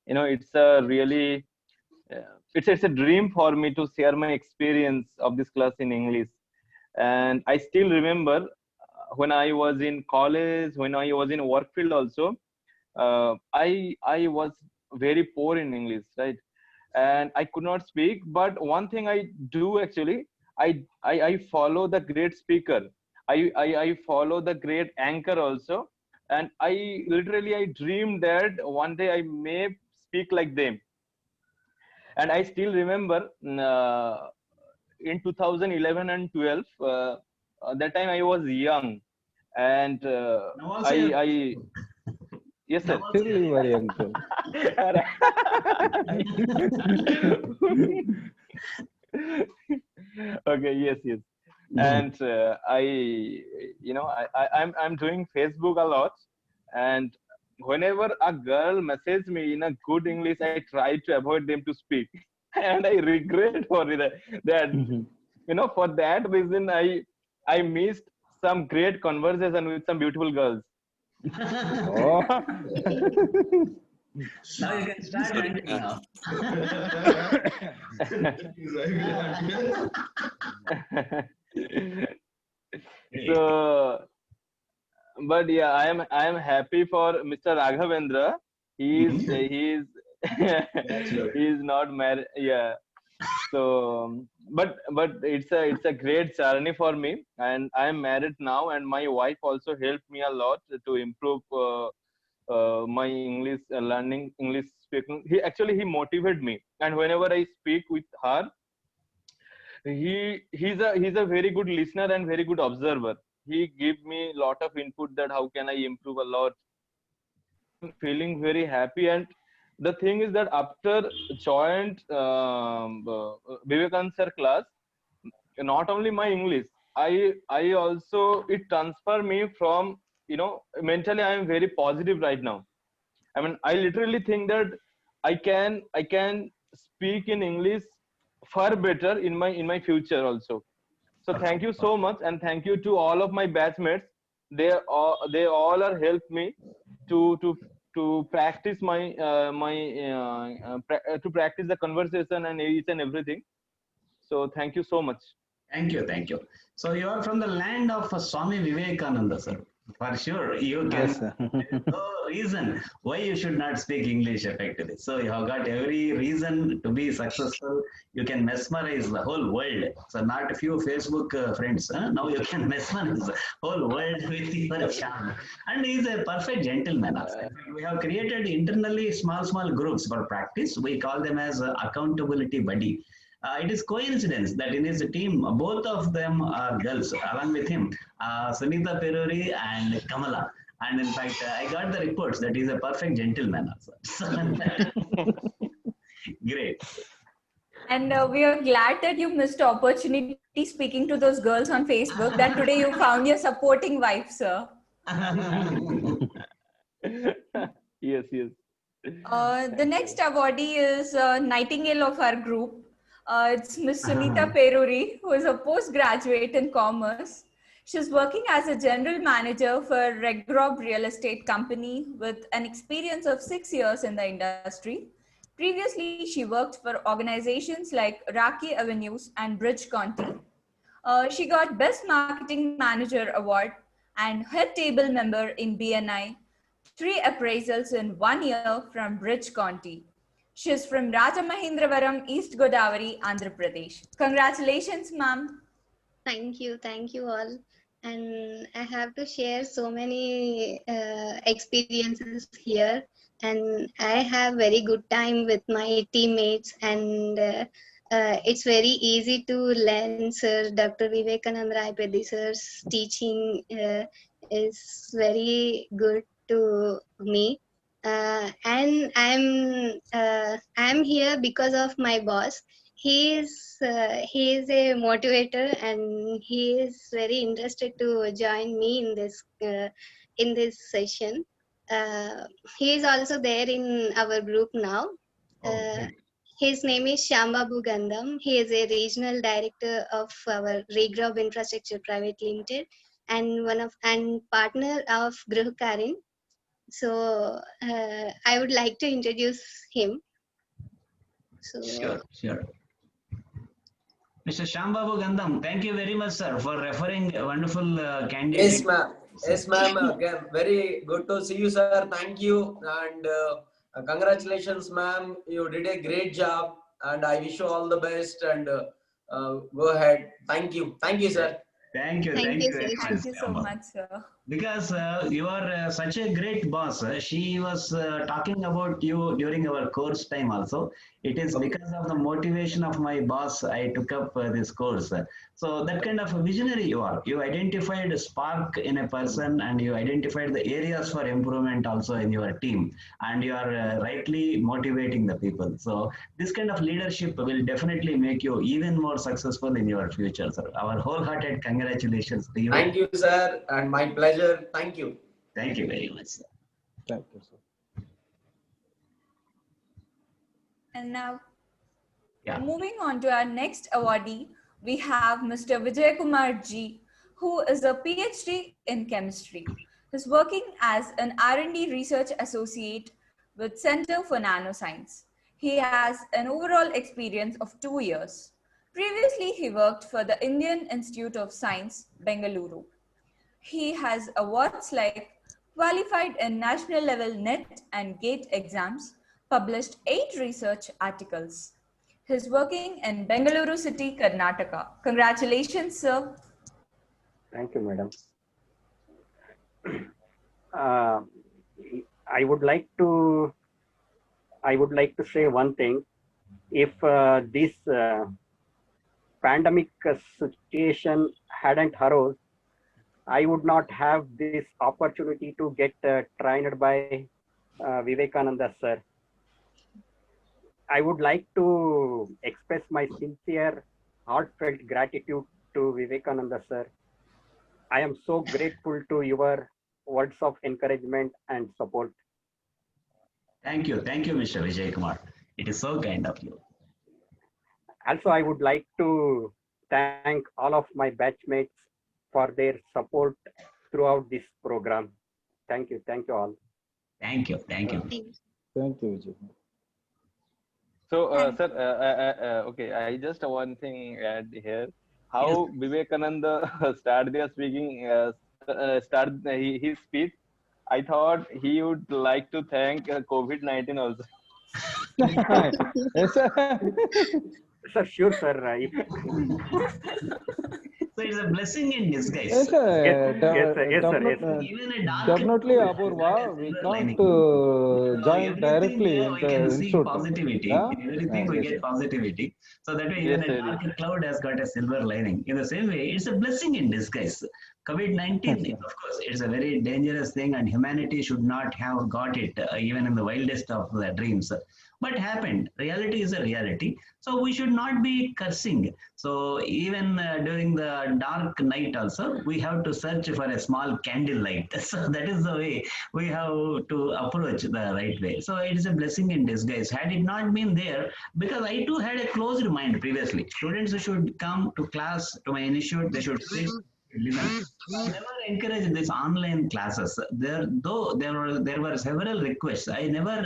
[SPEAKER 6] It's a really it's a dream for me to share my experience of this class in English. And I still remember when I was in college, when I was in work field also, I was very poor in English, right? And I could not speak. But one thing I do actually, I follow the great speaker. I follow the great anchor also. And I dreamed that one day I may speak like them. And I still remember in 2011 and 12, that time I was young, and yes, sir.
[SPEAKER 12] Still you are young too.
[SPEAKER 6] Okay, yes. And I'm doing Facebook a lot, and whenever a girl messages me in a good English, I try to avoid them to speak, and I regret for that. For that reason, I missed some great conversation with some beautiful girls.
[SPEAKER 12] Oh.
[SPEAKER 3] Now you can start ranting now.
[SPEAKER 6] So, but yeah, I am happy for Mr. Raghavendra. He is not married. Yeah. So, but it's a great journey for me, and I am married now, and my wife also helped me a lot to improve my English learning, English speaking. He motivated me, and whenever I speak with her, he's a very good listener and very good observer. He give me a lot of input that how can I improve a lot. I'm feeling very happy. And the thing is that after joined Vivekanand sir class, not only my English, I also, it transfer me from, mentally I am very positive right now. I mean, I literally think that I can speak in English far better in my future also. So thank you so much, and thank you to all of my batchmates. They all are helped me to practice to practice the conversation and each and everything. So thank you so much.
[SPEAKER 3] Thank you. So you are from the land of Swami Vivekananda, sir. For sure, you can.
[SPEAKER 12] Yes, sir.
[SPEAKER 3] No reason why you should not speak English effectively. So you have got every reason to be successful. You can mesmerize the whole world. So not a few Facebook friends. Now you can mesmerize the whole world with your charm. And he is a perfect gentleman. We have created internally small groups for practice. We call them as accountability buddy. It is coincidence that in his team, both of them are girls, along with him, Sunita Peruri and Kamala. And in fact, I got the reports that he's a perfect gentleman also. Great.
[SPEAKER 1] And we are glad that you missed the opportunity speaking to those girls on Facebook, that today you found your supporting wife, sir.
[SPEAKER 6] Yes.
[SPEAKER 1] The next awardee is Nightingale of our group. It's Miss Sunita Peruri, who is a postgraduate in commerce. She's working as a general manager for Regrob Real Estate Company with an experience of 6 years in the industry. Previously, she worked for organizations like Raki Avenues and Bridge Conti. She got Best Marketing Manager Award and Head Table Member in BNI, 3 appraisals in 1 year from Bridge Conti. She is from Rajamahendravaram, East Godavari, Andhra Pradesh. Congratulations, ma'am.
[SPEAKER 7] Thank you all. And I have to share so many experiences here, and I have very good time with my teammates, and it's very easy to learn. Sir Dr. Vivekanand Rai Peddi sir's teaching is very good to me. And I'm here because of my boss. he is a motivator, and he is very interested to join me in this session. He is also there in our group now. His name is Shyambabu Gandham. He is a regional director of our Regrob Infrastructure Private Limited and partner of Gruhkarin. So I would like to introduce him. So,
[SPEAKER 3] Sure. Mr. Shyambabu Gandham, thank you very much, sir, for referring a wonderful candidate.
[SPEAKER 13] Yes, ma'am. Yes, ma'am. Very good to see you, sir. Thank you. And congratulations, ma'am. You did a great job. And I wish you all the best. And go ahead. Thank you. Thank you, sir.
[SPEAKER 3] Thank you.
[SPEAKER 1] Thank
[SPEAKER 3] Thank
[SPEAKER 1] you,
[SPEAKER 3] you
[SPEAKER 1] sir.
[SPEAKER 3] very much.
[SPEAKER 1] Thank you so
[SPEAKER 3] Shyambabu.
[SPEAKER 1] much, sir.
[SPEAKER 3] Because you are such a great boss. She was talking about you during our course time also. It is because of the motivation of my boss I took up this course. So that kind of a visionary you are. You identified a spark in a person and you identified the areas for improvement also in your team. And you are rightly motivating the people. So this kind of leadership will definitely make you even more successful in your future, sir. Our wholehearted congratulations to you.
[SPEAKER 13] Thank you, sir. And my pleasure. Thank you.
[SPEAKER 3] Thank you very much, sir.
[SPEAKER 12] Thank you, sir.
[SPEAKER 1] And now,
[SPEAKER 3] Yeah.
[SPEAKER 1] moving on to our next awardee, we have Mr. Vijay Kumar G, who is a PhD in chemistry. He's working as an R&D research associate with Center for Nanoscience. He has an overall experience of 2 years. Previously, he worked for the Indian Institute of Science, Bengaluru. He has awards like qualified in national level NET and GATE exams, published 8 research articles. He's working in Bengaluru City, Karnataka. Congratulations, sir.
[SPEAKER 2] Thank you, madam. I would like to say one thing. If this pandemic situation hadn't arose, I would not have this opportunity to get trained by Vivekananda sir. I would like to express my sincere, heartfelt gratitude to Vivekananda sir. I am so grateful to your words of encouragement and support.
[SPEAKER 3] Thank you, Mr. Vijay Kumar. It is so kind of you.
[SPEAKER 2] Also, I would like to thank all of my batchmates for their support throughout this program. Thank you all.
[SPEAKER 3] Thank you.
[SPEAKER 12] Thank you, Vijay.
[SPEAKER 6] So, sir, okay, I just one thing add here. How Vivekananda started their speaking, his speech. I thought he would like to thank COVID-19 also.
[SPEAKER 12] Yes, sir.
[SPEAKER 2] Sir, sure, sir.
[SPEAKER 3] So it's a blessing in disguise.
[SPEAKER 12] Yes, sir.
[SPEAKER 2] Yes, sir.
[SPEAKER 3] Even a dark
[SPEAKER 12] Definitely, Apurva, we can't join directly in
[SPEAKER 3] we
[SPEAKER 12] the
[SPEAKER 3] can see
[SPEAKER 12] institute.
[SPEAKER 3] positivity.
[SPEAKER 12] Yeah?
[SPEAKER 3] In everything we
[SPEAKER 12] Yes,
[SPEAKER 3] get
[SPEAKER 12] sir.
[SPEAKER 3] positivity. So that way, even
[SPEAKER 6] Yes,
[SPEAKER 3] a
[SPEAKER 6] sir.
[SPEAKER 3] dark cloud has got a silver lining. In the same way, it's a blessing in disguise. COVID-19, of course, it's a very dangerous thing, and humanity should not have got it, even in the wildest of the dreams. But happened. Reality is a reality. So we should not be cursing. So even during the dark night also, we have to search for a small candle light. So that is the way we have to approach the right way. So it is a blessing in disguise. Had it not been there, because I too had a closed mind previously. Students should come to class, to my institute, they should sit, listen. I never encouraged these online classes. There were several requests. I never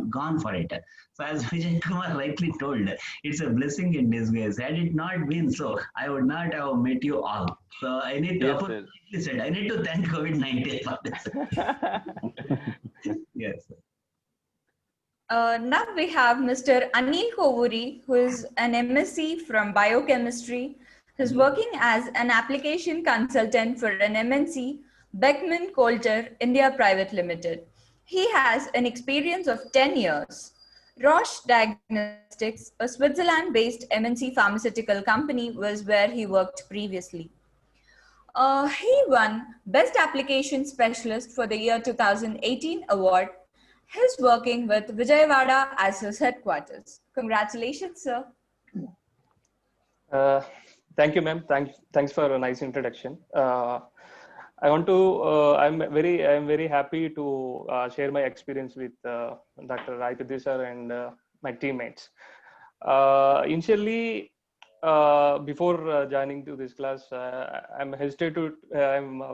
[SPEAKER 3] gone for it. So as Vijay Kumar rightly told, it's a blessing in disguise. Had it not been so, I would not have met you all. So I need to I need to thank COVID-19 for this. Yes.
[SPEAKER 1] Now we have Mr. Anil Kovuri, who is an MSc from biochemistry. He's working as an application consultant for an MNC, Beckman Coulter India Private Limited. He has an experience of 10 years. Roche Diagnostics, a Switzerland-based MNC pharmaceutical company, was where he worked previously. He won Best Application Specialist for the year 2018 award. He's working with Vijayawada as his headquarters. Congratulations, sir.
[SPEAKER 10] Thank you, ma'am. Thanks for a nice introduction. I want to. I'm very happy to share my experience with Dr. Raipati sir and my teammates. Initially, before joining to this class, I'm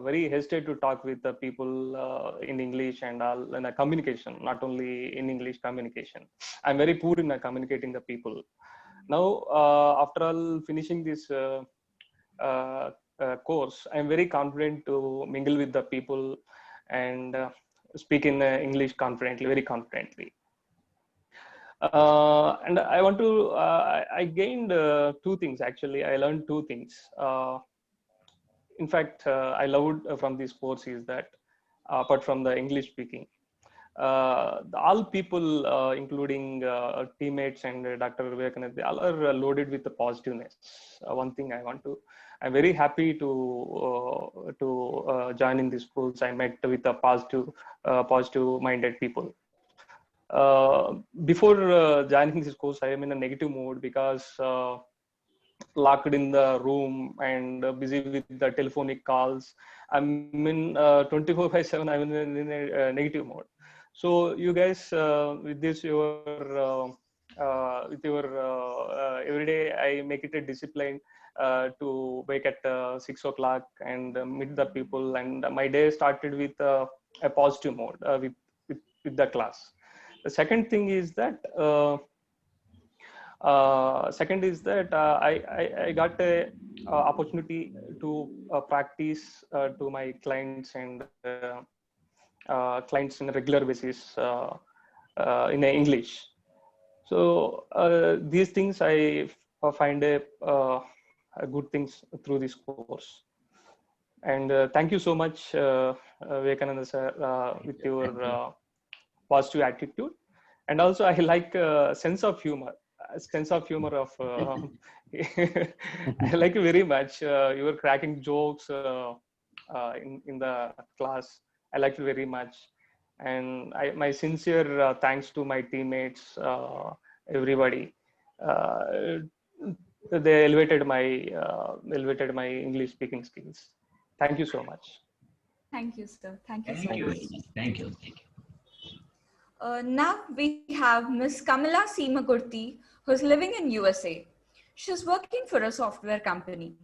[SPEAKER 10] very hesitant to talk with the people in English and all in a communication, not only in English communication. I'm very poor in communicating the people. Now, after all finishing this course, I'm very confident to mingle with the people and speak in English confidently, very confidently. And I want to, I gained two things actually. I learned two things. In fact, I loved from this course is that apart from the English speaking, all people, including teammates and Dr. Vivekanand, they all are loaded with the positiveness. One thing I'm very happy to join in this course. I met with the positive-minded people. Before joining this course, I am in a negative mode because locked in the room and busy with the telephonic calls. I'm in 24/7. I'm in a negative mode. So you guys, with this, every day, I make it a discipline to wake at 6 o'clock and meet the people. And my day started with a positive mode with the class. The second thing is that I got a opportunity to practice to my clients and clients on a regular basis in English. So these things I find a good things through this course. And thank you so much, Vivekananda sir, with your positive attitude. And also I like sense of humor of I like it very much. You were cracking jokes in the class. I like it very much. And my sincere thanks to my teammates, everybody. They elevated my English speaking skills. Thank you so much.
[SPEAKER 1] Thank you, sir. Thank you so
[SPEAKER 3] Thank you.
[SPEAKER 1] much.
[SPEAKER 3] Thank you.
[SPEAKER 1] Now we have Ms. Kamala Seemakurti, who's living in USA. She's working for a software company.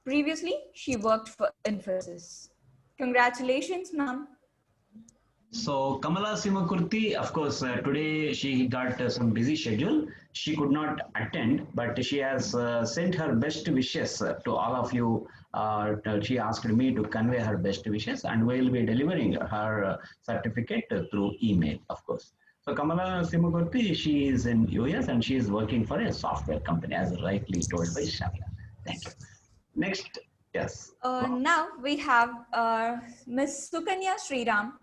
[SPEAKER 1] Previously, she worked for Infosys. Congratulations, ma'am.
[SPEAKER 3] So Kamala Seemakurti, of course, today she got some busy schedule. She could not attend, but she has sent her best wishes to all of you. She asked me to convey her best wishes, and we'll be delivering her certificate through email, of course. So Kamala Seemakurti, she is in US and she is working for a software company, as rightly told by Shavya. Thank you. Next, yes.
[SPEAKER 1] Now we have Ms. Sukanya Sriram,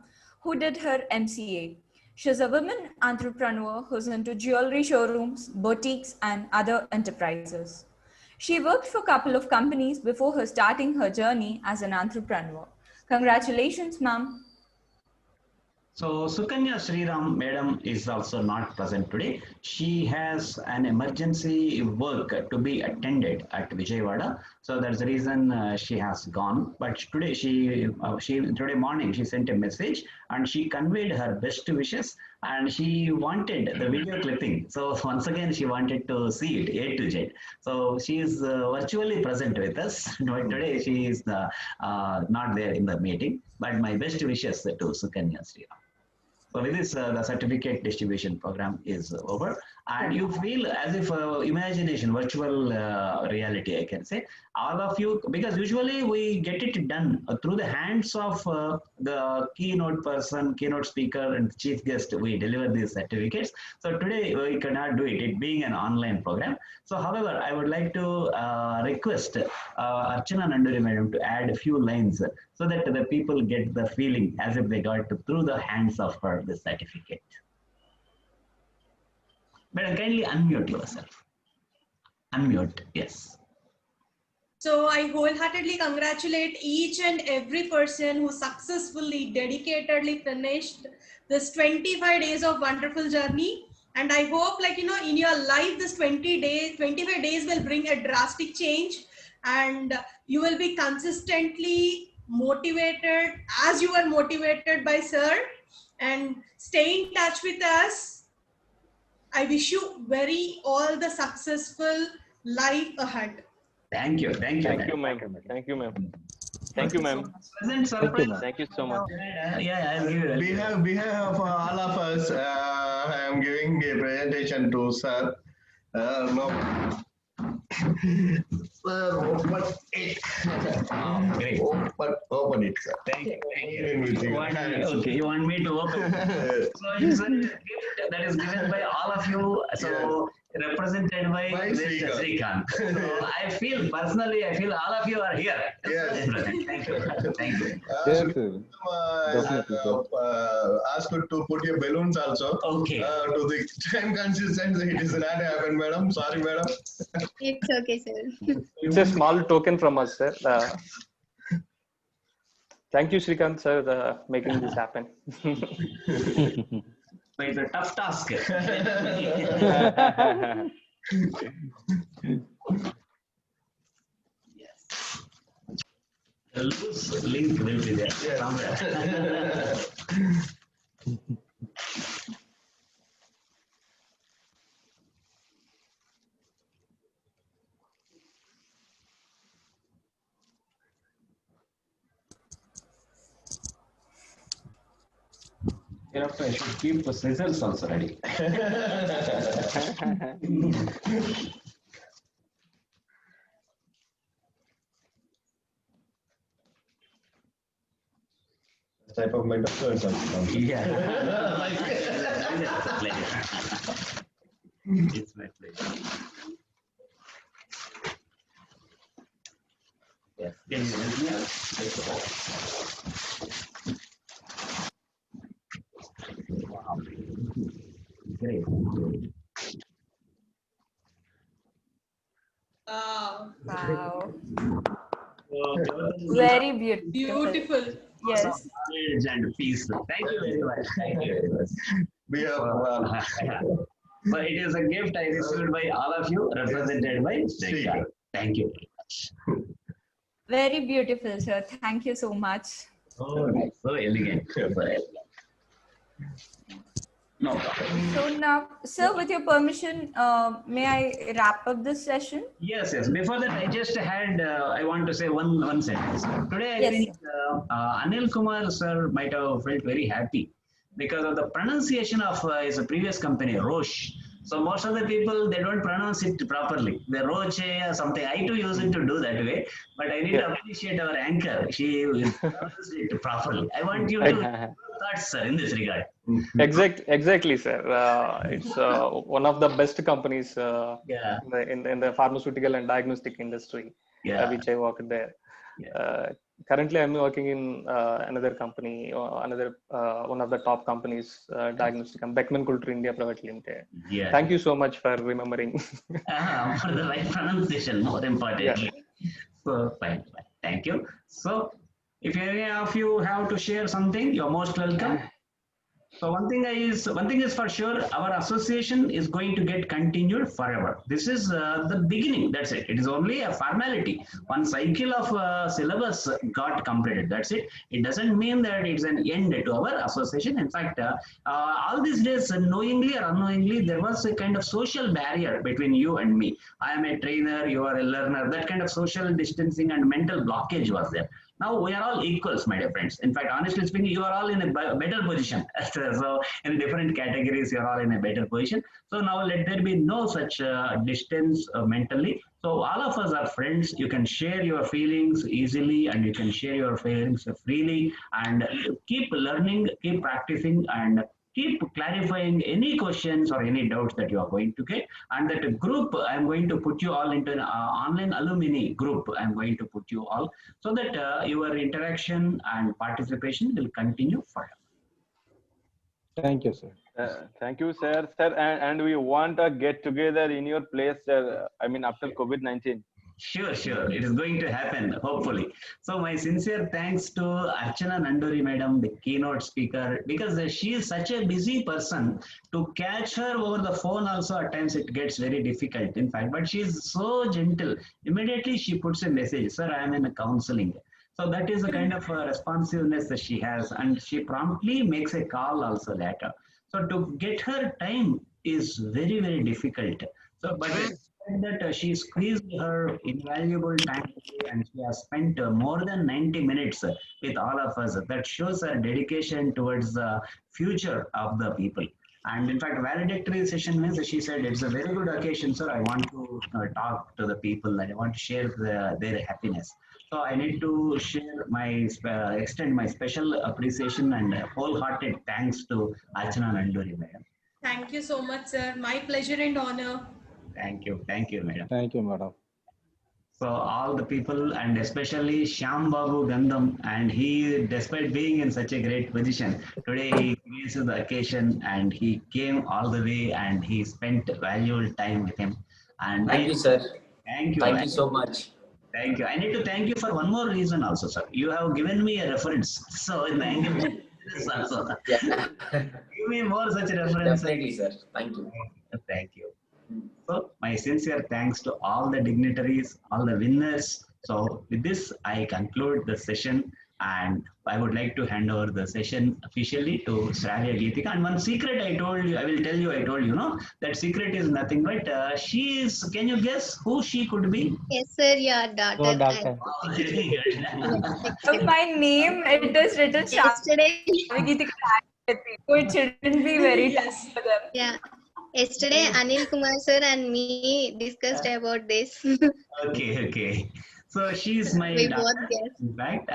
[SPEAKER 1] who did her MCA. She's a woman entrepreneur who's into jewelry showrooms, boutiques, and other enterprises. She worked for a couple of companies before her starting her journey as an entrepreneur. Congratulations, ma'am.
[SPEAKER 3] So Sukanya Sriram madam is also not present today. She has an emergency work to be attended at Vijayawada. So that's the reason she has gone. But today today morning she sent a message and she conveyed her best wishes and she wanted the video clipping. So once again she wanted to see it A to Z. So she is virtually present with us. But today she is not there in the meeting. But my best wishes to Sukanya Sriram. So with this, the certificate distribution program is over, and you feel as if imagination, virtual reality, I can say, all of you, because usually we get it done through the hands of the keynote person, keynote speaker, and chief guest. We deliver these certificates. So today we cannot do it, it being an online program. So however, I would like to request Archana Nanduri madam to add a few lines so that the people get the feeling as if they got through the hands of her the certificate. Madam, kindly unmute yourself. Unmute, yes.
[SPEAKER 8] So I wholeheartedly congratulate each and every person who successfully, dedicatedly finished this 25 days of wonderful journey. And I hope, like, in your life, this 20 days, 25 days will bring a drastic change, and you will be consistently motivated as you were motivated by sir, and stay in touch with us. I wish you very all the successful life ahead.
[SPEAKER 3] Thank you. Thank you.
[SPEAKER 6] Thank you, ma'am. Thank you, ma'am. Thank you, ma'am.
[SPEAKER 3] Pleasant surprise.
[SPEAKER 6] Thank you so much.
[SPEAKER 3] Yeah, I'll give you.
[SPEAKER 9] Behalf of all of us, I am giving a presentation to sir. No. Sir, open it.
[SPEAKER 3] Great.
[SPEAKER 9] Open it, sir.
[SPEAKER 3] Thank you.
[SPEAKER 9] Okay,
[SPEAKER 3] you want me to open? So it's a gift that is given by all of you. So represented by Mr. Srikanth. So I feel personally, all of you are here.
[SPEAKER 9] Yes.
[SPEAKER 3] Thank you. Thank you.
[SPEAKER 12] Yes, sir. Definitely, sir.
[SPEAKER 9] Asked to put your balloons also.
[SPEAKER 3] Okay.
[SPEAKER 9] To the time consistency, it is not happened, madam. Sorry, madam.
[SPEAKER 7] It's okay, sir.
[SPEAKER 10] It's a small token from us, sir. Thank you, Srikanth, sir, making this happen.
[SPEAKER 3] So it's a tough task. The loose link will be there somewhere. Hereafter, I should keep the scissors also ready.
[SPEAKER 9] Type of metaphor or something.
[SPEAKER 3] Yeah. It's my pleasure. Yes. Can you help me out? Wow. Great.
[SPEAKER 1] Wow. Very beautiful.
[SPEAKER 8] Beautiful.
[SPEAKER 1] Yes.
[SPEAKER 3] Knowledge and peace. Thank you very much. Thank you very much.
[SPEAKER 9] We have
[SPEAKER 3] So it is a gift I received by all of you, represented by Srikanth. Thank you very much.
[SPEAKER 1] Very beautiful, sir. Thank you so much.
[SPEAKER 3] Oh, nice. So elegant. No problem.
[SPEAKER 1] So now, sir, with your permission, may I wrap up this session?
[SPEAKER 3] Yes, yes. Before that, I just had, I want to say one sentence. Today, I
[SPEAKER 1] Yes,
[SPEAKER 3] think Anil Kumar sir might have felt very happy because of the pronunciation of his previous company, Roche. So most of the people, they don't pronounce it properly. The Roche or something. I too use it to do that way. But I need to appreciate our anchor. She pronounces it properly. I want you to thoughts, sir, in this regard.
[SPEAKER 10] Exactly, sir. It's one of the best companies in the pharmaceutical and diagnostic industry, which I worked there. Currently, I'm working in another company, one of the top companies, diagnostic, Beckman Coulter India Private Limited.
[SPEAKER 3] Yeah.
[SPEAKER 10] Thank you so much for remembering.
[SPEAKER 3] For the right pronunciation, more importantly. So, fine. Thank you. So, if any of you have to share something, you're most welcome. So one thing is for sure, our association is going to get continued forever. This is the beginning. That's it. It is only a formality. One cycle of syllabus got completed. That's it. It doesn't mean that it's an end to our association. In fact, all these days, knowingly or unknowingly, there was a kind of social barrier between you and me. I am a trainer, you are a learner. That kind of social distancing and mental blockage was there. Now we are all equals, my dear friends. In fact, honestly speaking, you are all in a better position. So in different categories, you are all in a better position. So now let there be no such distance mentally. So all of us are friends. You can share your feelings easily and you can share your feelings freely and keep learning, keep practicing and keep clarifying any questions or any doubts that you are going to get. And that group, I'm going to put you all into an online alumni group. I'm going to put you all so that your interaction and participation will continue forever.
[SPEAKER 12] Thank you, sir.
[SPEAKER 6] Thank you, sir. And we want a get together in your place, sir. I mean, after COVID-19.
[SPEAKER 3] Sure, sure. It is going to happen, hopefully. So my sincere thanks to Archana Nanduri madam, the keynote speaker, because she is such a busy person. To catch her over the phone also at times it gets very difficult, in fact, but she is so gentle. Immediately she puts a message, sir, I am in a counseling. So that is the kind of responsiveness that she has, and she promptly makes a call also later. So to get her time is very, very difficult. So, but that she squeezed her invaluable time today and she has spent more than 90 minutes with all of us. That shows her dedication towards the future of the people. And in fact, valedictory session means she said it's a very good occasion, sir. I want to talk to the people and I want to share their happiness. So I need to share my extend my special appreciation and wholehearted thanks to Archana Nanduri, madam.
[SPEAKER 8] Thank you so much, sir. My pleasure and honor.
[SPEAKER 3] Thank you, madam.
[SPEAKER 12] Thank you, madam.
[SPEAKER 3] So all the people and especially Shyam Babu Gandham, and he, despite being in such a great position, today he creates the occasion and he came all the way and he spent valuable time with him. And
[SPEAKER 13] Thank you, sir.
[SPEAKER 3] Thank you.
[SPEAKER 13] Thank you so much.
[SPEAKER 3] Thank you. I need to thank you for one more reason also, sir. You have given me a reference. So thank you. Also.
[SPEAKER 13] Yeah.
[SPEAKER 3] Give me more such references.
[SPEAKER 13] Definitely, sir. Thank you.
[SPEAKER 3] Thank you. So my sincere thanks to all the dignitaries, all the winners. So with this, I conclude the session and I would like to hand over the session officially to Shravya Geetika. And one secret I told you, I will tell you, no, that secret is nothing but she is, can you guess who she could be?
[SPEAKER 7] Yes, sir, your daughter.
[SPEAKER 11] Go, doctor.
[SPEAKER 1] So my name, it is written
[SPEAKER 7] Yesterday,
[SPEAKER 1] Geetika, so it shouldn't be very tough for them.
[SPEAKER 7] yeah. Yesterday, Anil Kumar sir and me discussed about this.
[SPEAKER 3] Okay. So she is my
[SPEAKER 7] We
[SPEAKER 3] daughter.
[SPEAKER 7] both guessed.
[SPEAKER 3] In fact,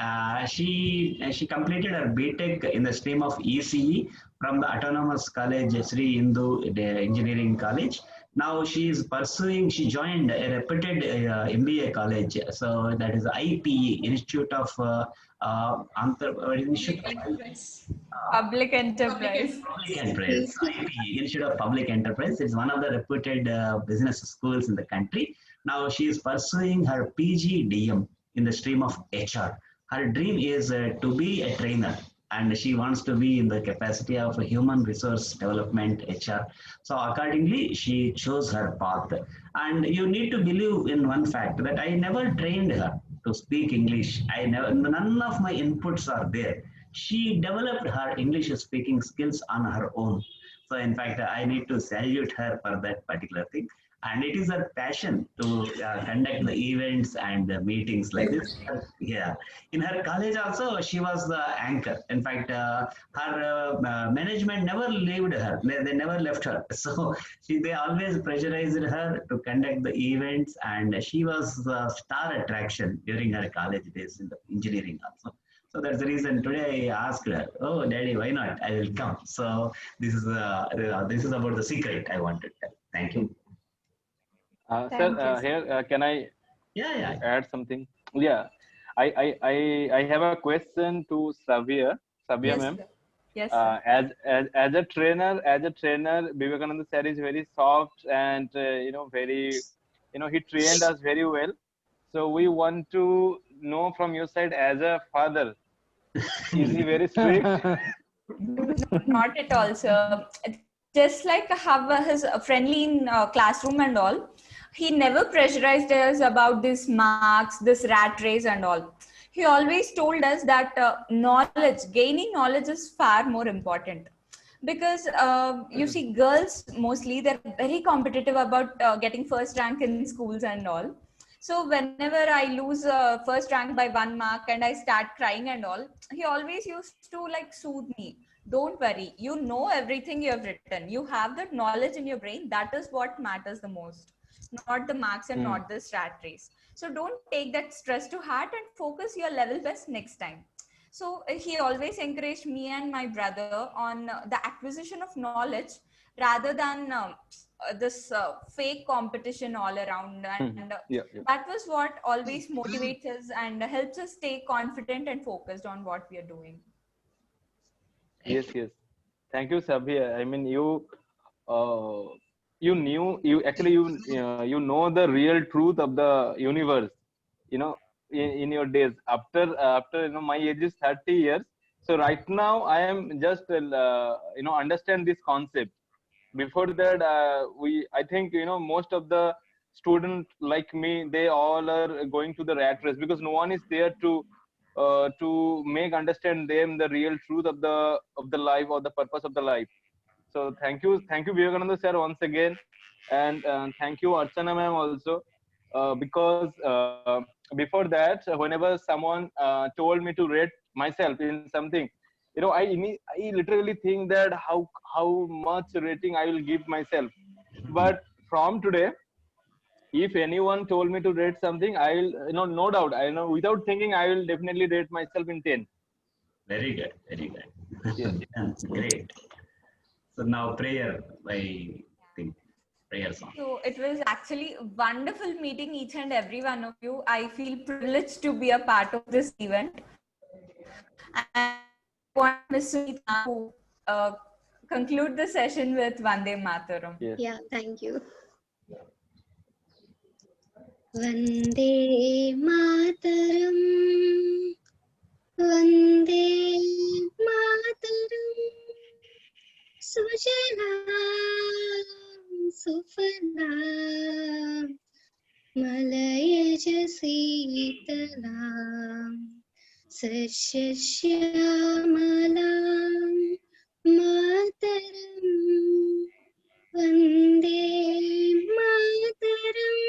[SPEAKER 3] she completed her BTech in the stream of ECE from the Autonomous College Sri Hindu Engineering College. Now she is pursuing. She joined a reputed MBA college. So that is IPE, Institute of
[SPEAKER 1] Public Enterprise.
[SPEAKER 3] Public Enterprise. IPE, Institute of Public Enterprise. It's one of the reputed business schools in the country. Now she is pursuing her PGDM in the stream of HR. Her dream is to be a trainer and she wants to be in the capacity of a human resource development HR. So accordingly, she chose her path. And you need to believe in one fact that I never trained her to speak English. None of my inputs are there. She developed her English speaking skills on her own. So in fact, I need to salute her for that particular thing. And it is her passion to conduct the events and the meetings like this. Yeah. In her college also, she was the anchor. In fact, her management never left her. They never left her. So they always pressurized her to conduct the events. And she was the star attraction during her college days in the engineering also. So that's the reason today I asked her, oh, Daddy, why not? I will come. So this is about the secret I wanted to tell. Thank you.
[SPEAKER 6] Sir, here can I add something? Yeah, I have a question to Savia ma'am.
[SPEAKER 1] Yes.
[SPEAKER 6] As a trainer, Vivekananda sir is very soft and very, he trained us very well. So we want to know from your side as a father, is he very strict?
[SPEAKER 1] Not at all, sir. Just like have his friendly in classroom and all, he never pressurized us about this marks, this rat race and all. He always told us that gaining knowledge is far more important. Because you see, girls mostly, they're very competitive about getting first rank in schools and all. So whenever I lose first rank by 1 mark and I start crying and all, he always used to like soothe me. Don't worry, you know everything you have written. You have that knowledge in your brain. That is what matters the most, not the marks and not the rat race. So don't take that stress to heart and focus your level best next time. So he always encouraged me and my brother on the acquisition of knowledge rather than this fake competition all around. And that was what always motivates us and helps us stay confident and focused on what we are doing.
[SPEAKER 6] Yes. Thank you, Sabia. I mean, you you know the real truth of the universe, in your days. After my age is 30 years, so right now I am just understand this concept. Before that, I think most of the students like me, they all are going to the rat race, because no one is there to make understand them the real truth of the life, or the purpose of the life. So thank you Vivekananda sir once again, and thank you Archana ma'am also, because before that, whenever someone told me to rate myself in something, I literally think that how much rating I will give myself. But from today, if anyone told me to rate something, I will, no doubt, I know without thinking, I will definitely rate myself in 10.
[SPEAKER 3] Very good, very good.
[SPEAKER 6] Yeah.
[SPEAKER 3] That's great. So now prayer, I think prayer song.
[SPEAKER 1] So it was actually wonderful meeting each and every one of you. I feel privileged to be a part of this event. And I want Ms. Sunita to conclude the session with Vande Mataram.
[SPEAKER 6] Yes.
[SPEAKER 7] Yeah, thank you. Vande Mataram, Vande Mataram, Sujalam Sufalam, Malayaj Sitalam, Sasyamalam Mataram, Vande Mataram,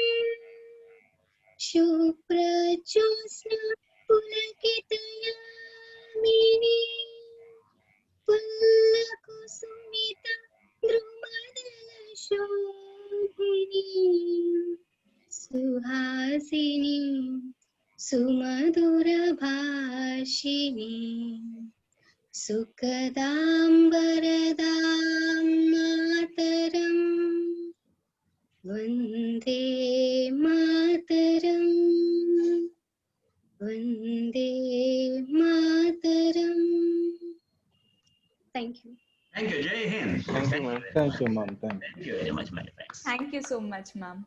[SPEAKER 7] Shuprajosna Pulakitayamini, Pullakusumita Drumadala Shobhini, Suhasini Sumadura Bhashini, Sukadam Varadam Mataram, Vande Mataram, Vande Mataram. Thank you.
[SPEAKER 3] Thank you, Jai Hind.
[SPEAKER 6] Thank you, ma'am.
[SPEAKER 12] Thank you, ma'am. Thank you.
[SPEAKER 3] Thank you very much, my friends.
[SPEAKER 1] Thank you so much, ma'am.